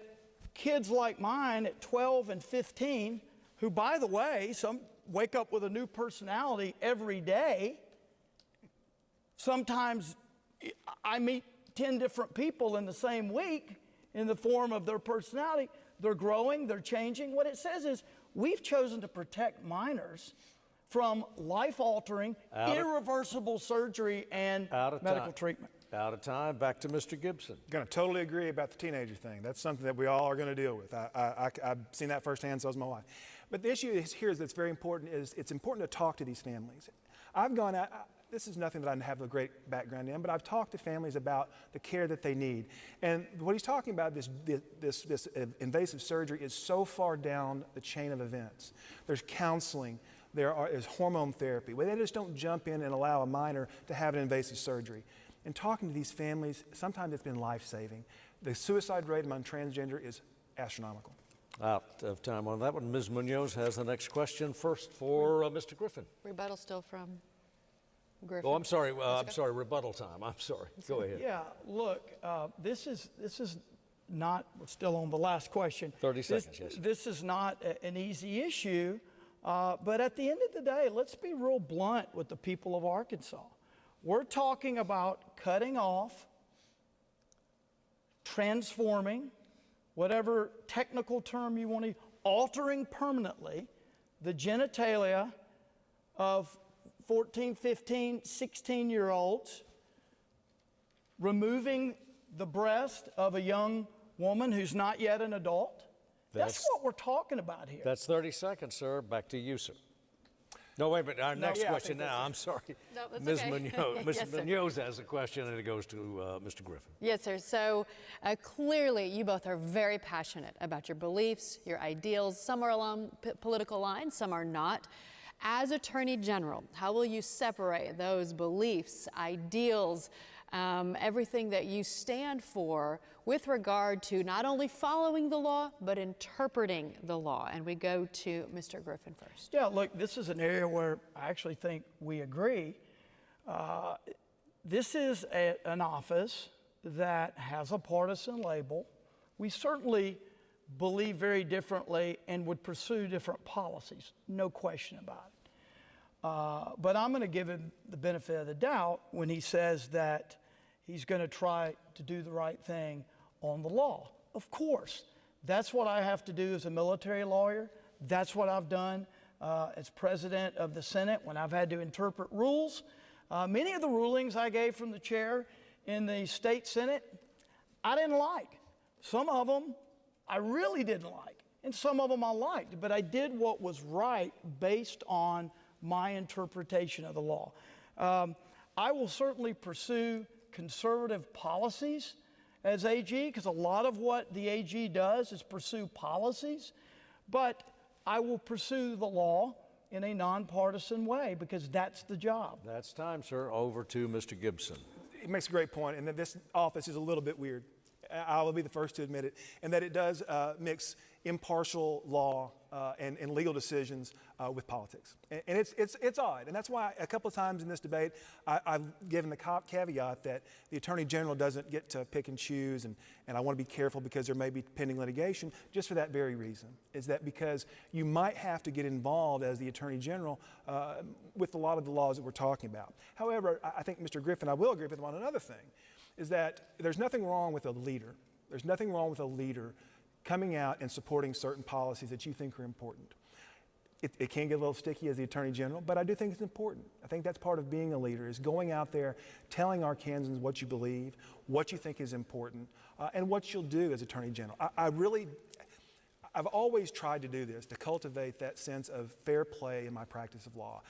kids like mine at 12 and 15, who, by the way, some wake up with a new personality every day. Sometimes I meet 10 different people in the same week in the form of their personality. They're growing, they're changing. What it says is we've chosen to protect minors from life-altering, irreversible surgery and medical treatment. Out of time. Back to Mr. Gibson. Going to totally agree about the teenager thing. That's something that we all are going to deal with. I've seen that firsthand, so has my wife. But the issue here is that's very important is it's important to talk to these families. I've gone out, this is nothing that I have a great background in, but I've talked to families about the care that they need. And what he's talking about, this invasive surgery, is so far down the chain of events. There's counseling, there's hormone therapy, where they just don't jump in and allow a minor to have an invasive surgery. And talking to these families, sometimes it's been life-saving. The suicide rate among transgender is astronomical. Out of time on that one. Ms. Munoz has the next question. First for Mr. Griffin. Rebuttal still from Griffin. Oh, I'm sorry. I'm sorry. Rebuttal time. I'm sorry. Go ahead. Yeah, look, this is not, we're still on the last question. 30 seconds, yes. This is not an easy issue, but at the end of the day, let's be real blunt with the people of Arkansas. We're talking about cutting off, transforming, whatever technical term you want to, altering permanently the genitalia of 14, 15, 16-year-olds, removing the breast of a young woman who's not yet an adult. That's what we're talking about here. That's 30 seconds, sir. Back to you, sir. No, wait a minute. Our next question now. I'm sorry. No, that's Ms. okay. Munoz. Ms. Yes, sir. Munoz has a question, and it goes to Mr. Griffin. Yes, sir. So clearly, you both are very passionate about your beliefs, your ideals. Some are along political lines, some are not. As Attorney General, how will you separate those beliefs, ideals, everything that you stand for with regard to not only following the law, but interpreting the law? And we go to Mr. Griffin first. Yeah, look, this is an area where I actually think we agree. This is an office that has a partisan label. We certainly believe very differently and would pursue different policies, no question about it. But I'm going to give him the benefit of the doubt when he says that he's going to try to do the right thing on the law. Of course, that's what I have to do as a military lawyer. That's what I've done as president of the Senate when I've had to interpret rules. Many of the rulings I gave from the chair in the state Senate, I didn't like. Some of them I really didn't like, and some of them I liked, but I did what was right based on my interpretation of the law. I will certainly pursue conservative policies as AG, because a lot of what the AG does is pursue policies, but I will pursue the law in a nonpartisan way because that's the job. That's time, sir. Over to Mr. Gibson. It makes a great point, and that this office is a little bit weird. I will be the first to admit it, and that it does mix impartial law and legal decisions with politics. And it's odd, and that's why a couple of times in this debate I've given the caveat that the Attorney General doesn't get to pick and choose, and I want to be careful because there may be pending litigation just for that very reason, is that because you might have to get involved as the Attorney General with a lot of the laws that we're talking about. However, I think Mr. Griffin, I will agree with him on another thing, is that there's nothing wrong with a leader. There's nothing wrong with a leader coming out and supporting certain policies that you think are important. It can get a little sticky as the Attorney General, but I do think it's important. I think that's part of being a leader, is going out there, telling Arkansans what you believe, what you think is important, and what you'll do as Attorney General. I've always tried to do this, to cultivate that sense of fair play in my practice of law.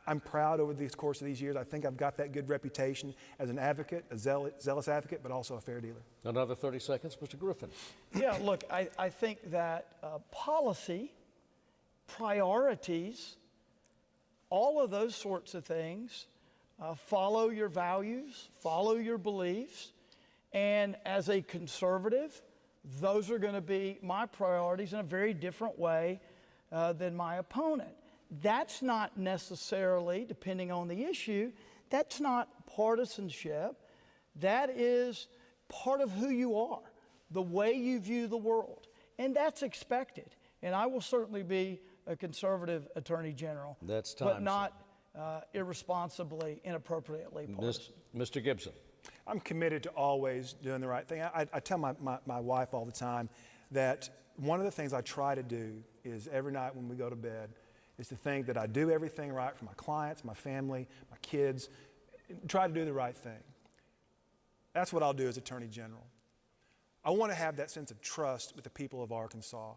I'm proud over the course of these years. I think I've got that good reputation as an advocate, a zealous advocate, but also a fair dealer. Another 30 seconds, Mr. Griffin. Yeah, look, I think that policy, priorities, all of those sorts of things, follow your values, follow your beliefs, and as a conservative, those are going to be my priorities in a very different way than my opponent. That's not necessarily, depending on the issue, that's not partisanship. That is part of who you are, the way you view the world. And that's expected. And I will certainly be a conservative Attorney General, that's time, but not irresponsibly, inappropriately partisan. Mr. Gibson. I'm committed to always doing the right thing. I tell my wife all the time that one of the things I try to do is every night when we go to bed is to think that I do everything right for my clients, my family, my kids, try to do the right thing. That's what I'll do as Attorney General. I want to have that sense of trust with the people of Arkansas,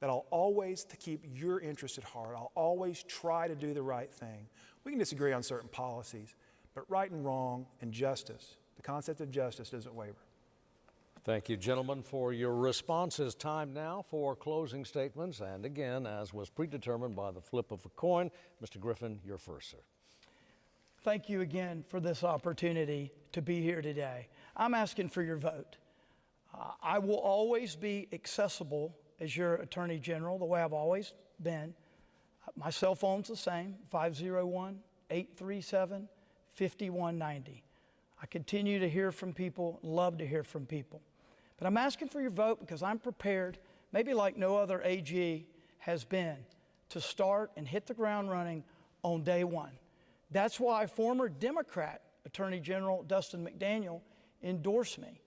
that I'll always keep your interests at heart. I'll always try to do the right thing. We can disagree on certain policies, but right and wrong and justice, the concept of justice doesn't waver. Thank you, gentlemen, for your responses. Time now for closing statements. And again, as was predetermined by the flip of a coin, Mr. Griffin, you're first, sir. Thank you again for this opportunity to be here today. I'm asking for your vote. I will always be accessible as your Attorney General, the way I've always been. My cell phone's the same, 501-837-5190. I continue to hear from people, love to hear from people. But I'm asking for your vote because I'm prepared, maybe like no other AG has been, to start and hit the ground running on day one. That's why former Democrat Attorney General Dustin McDaniel endorsed me.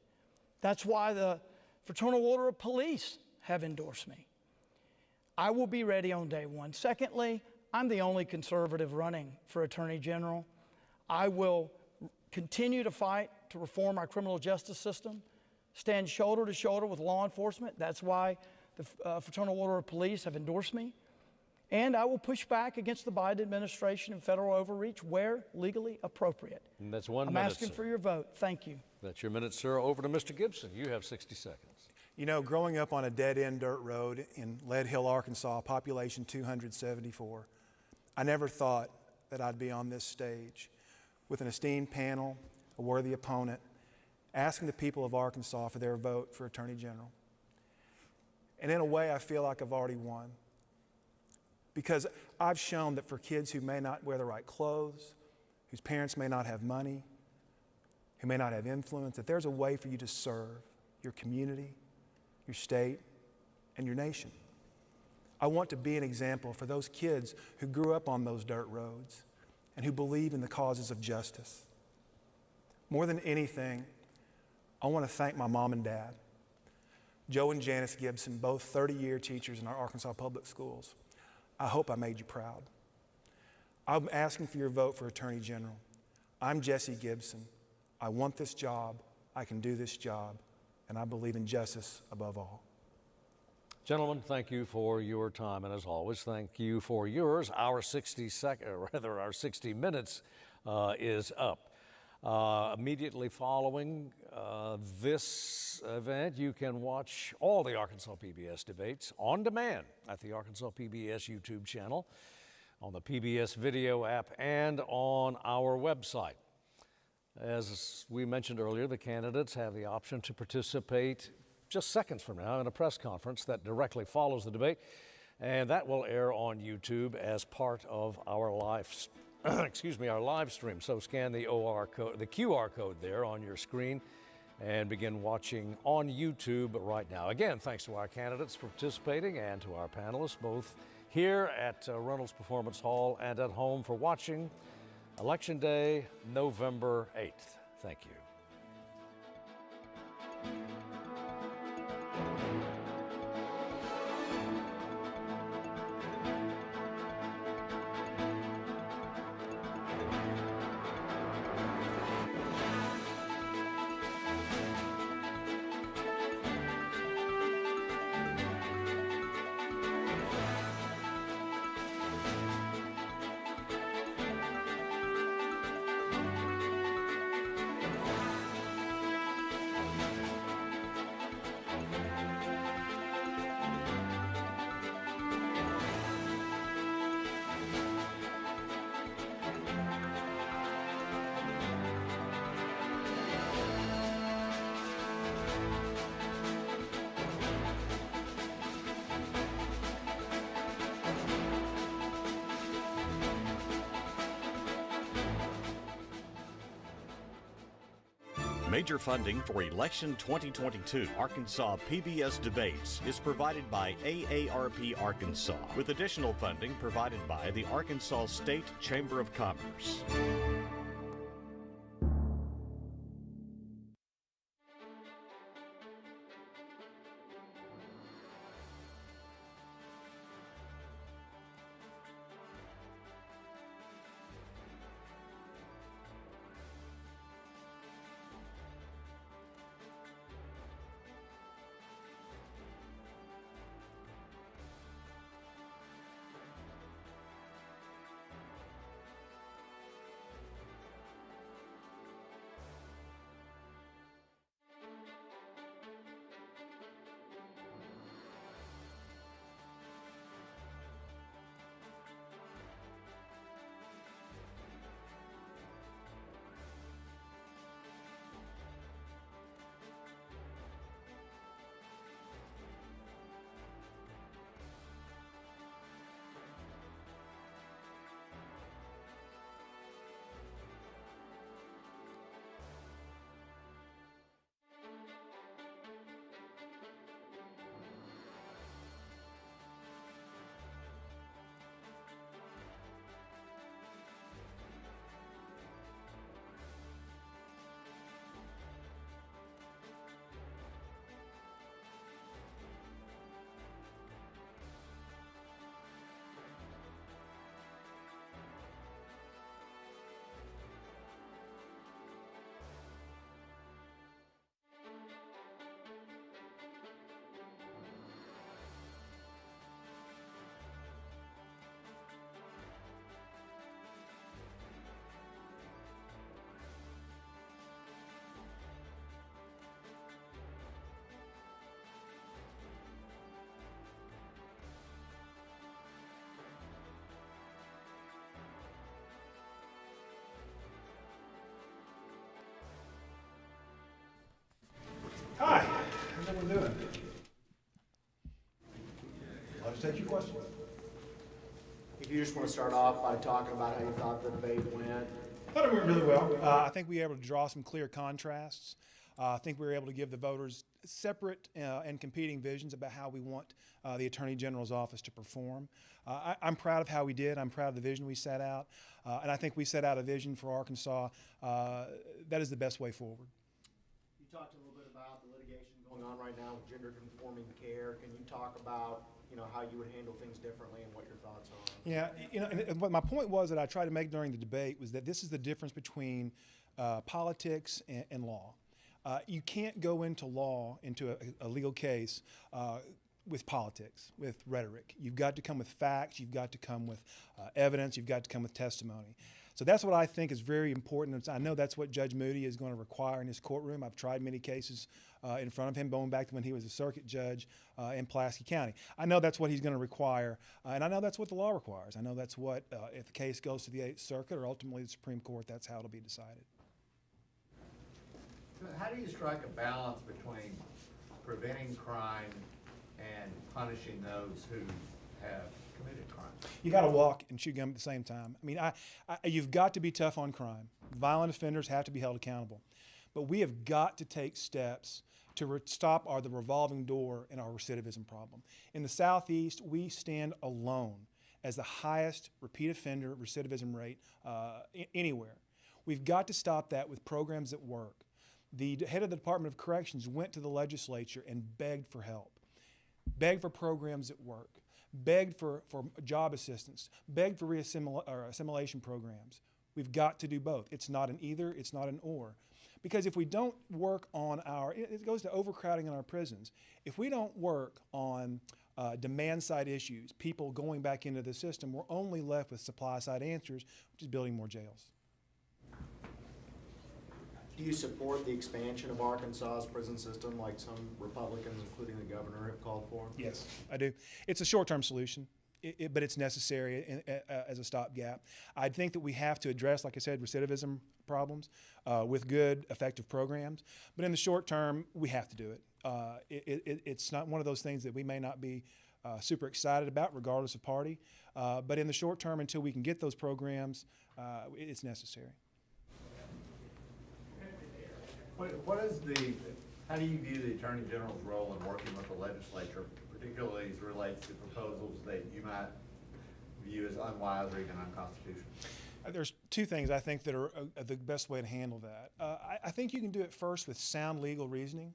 That's why the Fraternal Order of Police have endorsed me. I will be ready on day one. Secondly, I'm the only conservative running for Attorney General. I will continue to fight to reform our criminal justice system, stand shoulder to shoulder with law enforcement. That's why the Fraternal Order of Police have endorsed me. And I will push back against the Biden administration and federal overreach where legally appropriate. And that's 1 I'm minute, asking sir. for your vote. Thank you. That's your minute, sir. Over to Mr. Gibson. You have 60 seconds. You know, growing up on a dead-end dirt road in Lead Hill, Arkansas, population 274, I never thought that I'd be on this stage with an esteemed panel, a worthy opponent, asking the people of Arkansas for their vote for Attorney General. And in a way, I feel like I've already won. Because I've shown that for kids who may not wear the right clothes, whose parents may not have money, who may not have influence, that there's a way for you to serve your community, your state, and your nation. I want to be an example for those kids who grew up on those dirt roads and who believe in the causes of justice. More than anything, I want to thank my mom and dad, Joe and Janice Gibson, both 30-year teachers in our Arkansas public schools. I hope I made you proud. I'm asking for your vote for Attorney General. I'm Jesse Gibson. I want this job, I can do this job, and I believe in justice above all. Gentlemen, thank you for your time, and as always, thank you for yours. Our 60 minutes is up. Immediately following this event, you can watch all the Arkansas PBS debates on demand at the Arkansas PBS YouTube channel, on the PBS video app, and on our website. As we mentioned earlier, the candidates have the option to participate just seconds from now in a press conference that directly follows the debate, and that will air on YouTube as part of our live stream. So scan the QR code there on your screen and begin watching on YouTube right now. Again, thanks to our candidates for participating and to our panelists, both here at Reynolds Performance Hall and at home for watching Election Day, November 8th. Thank you. Major funding for Election 2022 Arkansas PBS Debates is provided by AARP Arkansas, with additional funding provided by the Arkansas State Chamber of Commerce. take your questions. If you just want to start off by talking about how you thought the debate went. I thought it went really well. I think we were able to draw some clear contrasts. I think we were able to give the voters separate and competing visions about how we want the Attorney General's office to perform. I'm proud of how we did. I'm proud of the vision we set out. And I think we set out a vision for Arkansas that is the best way forward. You talked a little bit about the litigation going on right now with gender conforming care. Can you talk about how you would handle things differently and what your thoughts are? Yeah, and what my point was that I tried to make during the debate was that this is the difference between politics and law. You can't go into law, into a legal case, with politics, with rhetoric. You've got to come with facts, you've got to come with evidence, you've got to come with testimony. So that's what I think is very important. I know that's what Judge Moody is going to require in his courtroom. I've tried many cases in front of him, going back to when he was a circuit judge in Pulaski County. I know that's what he's going to require, and I know that's what the law requires. I know that's what, if the case goes to the 8th Circuit or ultimately the Supreme Court, that's how it'll be decided. How do you strike a balance between preventing crime and punishing those who have committed crime? You got to walk and chew gum at the same time. I mean, you've got to be tough on crime. Violent offenders have to be held accountable. But we have got to take steps to stop the revolving door in our recidivism problem. In the Southeast, we stand alone as the highest repeat offender recidivism rate anywhere. We've got to stop that with programs that work. The head of the Department of Corrections went to the legislature and begged for help, begged for programs that work, begged for job assistance, begged for assimilation programs. We've got to do both. It's not an either, it's not an or. Because if we don't work on it goes to overcrowding in our prisons. If we don't work on demand side issues, people going back into the system, we're only left with supply side answers, which is building more jails. Do you support the expansion of Arkansas's prison system like some Republicans, including the governor, have called for? Yes, I do. It's a short-term solution, but it's necessary as a stopgap. I think that we have to address, like I said, recidivism problems with good, effective programs. But in the short term, we have to do it. It's not one of those things that we may not be super excited about, regardless of party. But in the short term, until we can get those programs, it's necessary. How do you view the Attorney General's role in working with the legislature, particularly as it relates to proposals that you might view as unwise or even unconstitutional? There's two things I think that are the best way to handle that. I think you can do it first with sound legal reasoning,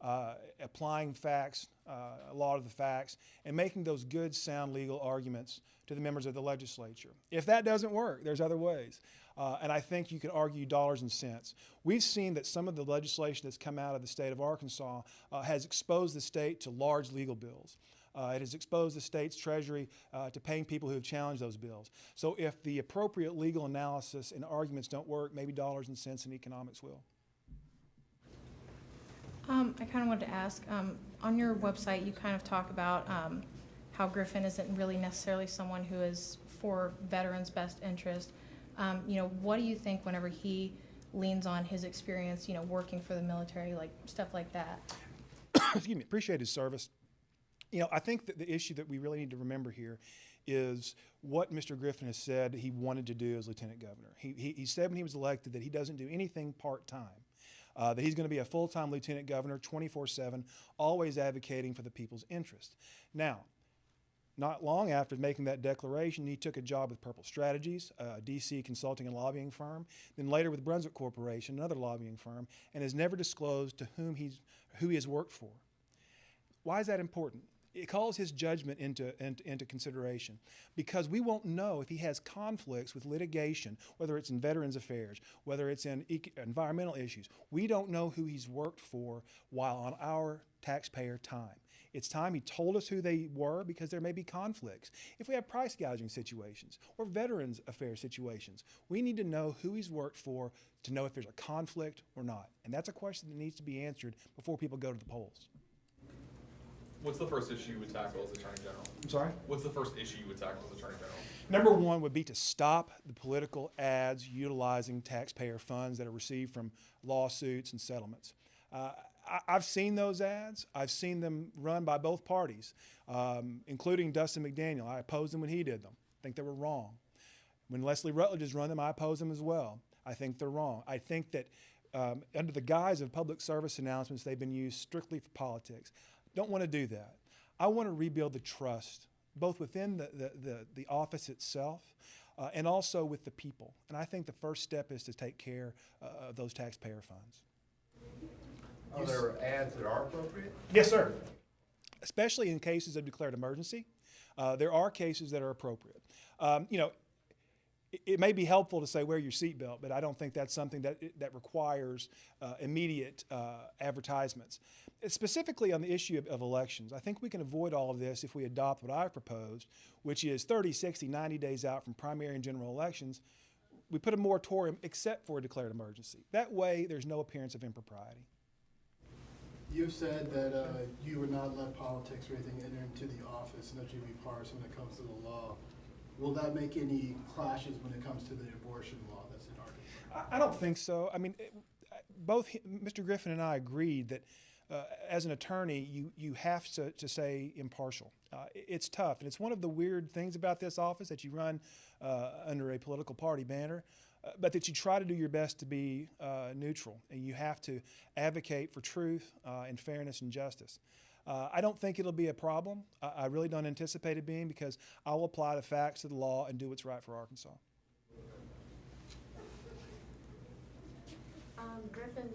applying facts, a lot of the facts, and making those good, sound legal arguments to the members of the legislature. If that doesn't work, there's other ways. And I think you can argue dollars and cents. We've seen that some of the legislation that's come out of the state of Arkansas has exposed the state to large legal bills. It has exposed the state's treasury to paying people who have challenged those bills. So if the appropriate legal analysis and arguments don't work, maybe dollars and cents in economics will. I kind of wanted to ask, on your website you kind of talk about how Griffin isn't really necessarily someone who is for veterans' best interest. What do you think whenever he leans on his experience, working for the military, like stuff like that? Excuse me, appreciate his service. I think that the issue that we really need to remember here is what Mr. Griffin has said he wanted to do as lieutenant governor. He said when he was elected that he doesn't do anything part-time, that he's going to be a full-time lieutenant governor 24/7, always advocating for the people's interest. Now, not long after making that declaration, he took a job with Purple Strategies, a DC consulting and lobbying firm, then later with Brunswick Corporation, another lobbying firm, and has never disclosed to who he has worked for. Why is that important? It calls his judgment into consideration, because we won't know if he has conflicts with litigation, whether it's in Veterans Affairs, whether it's in environmental issues. We don't know who he's worked for while on our taxpayer time. It's time he told us who they were, because there may be conflicts. If we have price gouging situations or Veterans Affairs situations, we need to know who he's worked for to know if there's a conflict or not. And that's a question that needs to be answered before people go to the polls. What's the first issue you would tackle as Attorney General? I'm sorry? What's the first issue you would tackle as Attorney General? Number one would be to stop the political ads utilizing taxpayer funds that are received from lawsuits and settlements. I've seen those ads. I've seen them run by both parties, including Dustin McDaniel. I opposed them when he did them. I think they were wrong. When Leslie Rutledge has run them, I oppose them as well. I think they're wrong. I think that under the guise of public service announcements, they've been used strictly for politics. Don't want to do that. I want to rebuild the trust, both within the office itself and also with the people. And I think the first step is to take care of those taxpayer funds. Are there ads that are appropriate? Yes, sir. Especially in cases of declared emergency, there are cases that are appropriate. You know, it may be helpful to say wear your seatbelt, but I don't think that's something that requires immediate advertisements. Specifically on the issue of elections, I think we can avoid all of this if we adopt what I've proposed, which is 30, 60, 90 days out from primary and general elections, we put a moratorium except for a declared emergency. That way, there's no appearance of impropriety. You've said that you would not let politics or anything enter into the office and that you'd be partisan when it comes to the law. Will that make any clashes when it comes to the abortion law that's in Arkansas? I don't think so. I mean, both Mr. Griffin and I agreed that as an attorney, you have to say impartial. It's tough, and it's one of the weird things about this office that you run under a political party banner, but that you try to do your best to be neutral, and you have to advocate for truth and fairness and justice. I don't think it'll be a problem. I really don't anticipate it being, because I'll apply the facts to the law and do what's right for Arkansas. Griffin,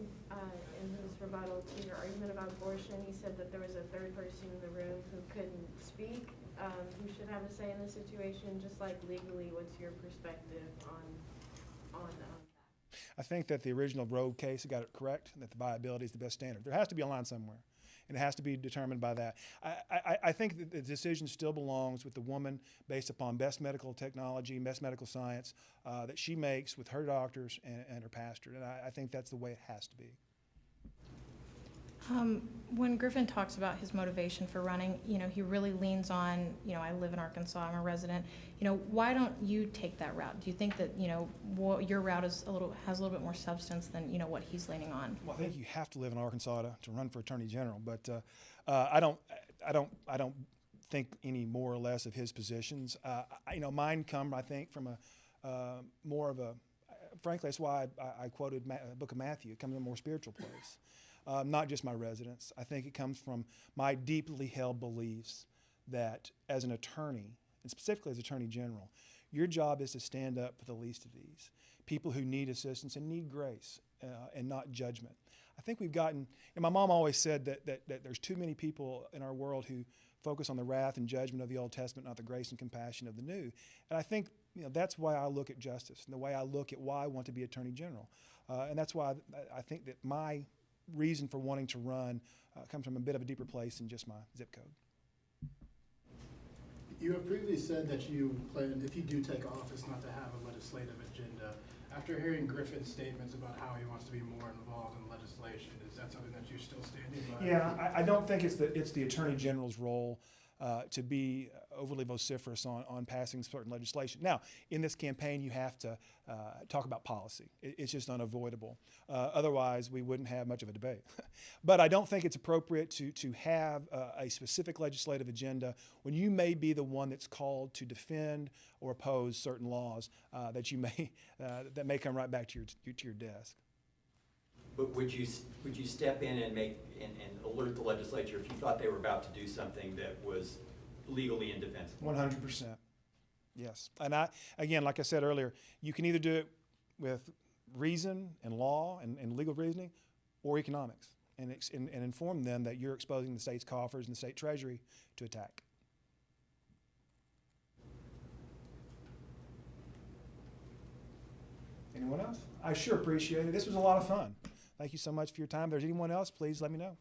in his rebuttal to your argument about abortion, he said that there was a third person in the room who couldn't speak, who should have a say in the situation. Just like legally, what's your perspective on that? I think that the original Roe case got it correct, that the viability is the best standard. There has to be a line somewhere, and it has to be determined by that. I think that the decision still belongs with the woman based upon best medical technology, best medical science that she makes with her doctors and her pastor, and I think that's the way it has to be. When Griffin talks about his motivation for running, you know, he really leans on, you know, I live in Arkansas, I'm a resident. You know, why don't you take that route? Do you think that, you know, your route is has a little bit more substance than, you know, what he's leaning on? Well, I think you have to live in Arkansas to run for Attorney General, but I don't think any more or less of his positions. You know, mine come, I think, from a more of a, frankly, that's why I quoted the book of Matthew. It comes from a more spiritual place. Not just my residence. I think it comes from my deeply held beliefs that as an attorney, and specifically as Attorney General, your job is to stand up for the least of these, people who need assistance and need grace and not judgment. I think we've gotten, and my mom always said that there's too many people in our world who focus on the wrath and judgment of the Old Testament, not the grace and compassion of the New. And I think, you know, that's why I look at justice and the way I look at why I want to be Attorney General. And that's why I think that my reason for wanting to run comes from a bit of a deeper place than just my zip code. You have previously said that you plan, if you do take office, not to have a legislative agenda. After hearing Griffin's statements about how he wants to be more involved in legislation, is that something that you're still standing by? Yeah, I don't think it's the Attorney General's role to be overly vociferous on passing certain legislation. Now, in this campaign, you have to talk about policy. It's just unavoidable. Otherwise, we wouldn't have much of a debate. But I don't think it's appropriate to have a specific legislative agenda when you may be the one that's called to defend or oppose certain laws that may come right back to your desk. But would you step in and alert the legislature if you thought they were about to do something that was legally indefensible? 100%. Yes. And again, like I said earlier, you can either do it with reason and law and legal reasoning or economics and inform them that you're exposing the state's coffers and the state treasury to attack. Anyone else? I sure appreciate it. This was a lot of fun. Thank you so much for your time. If there's anyone else, please let me know.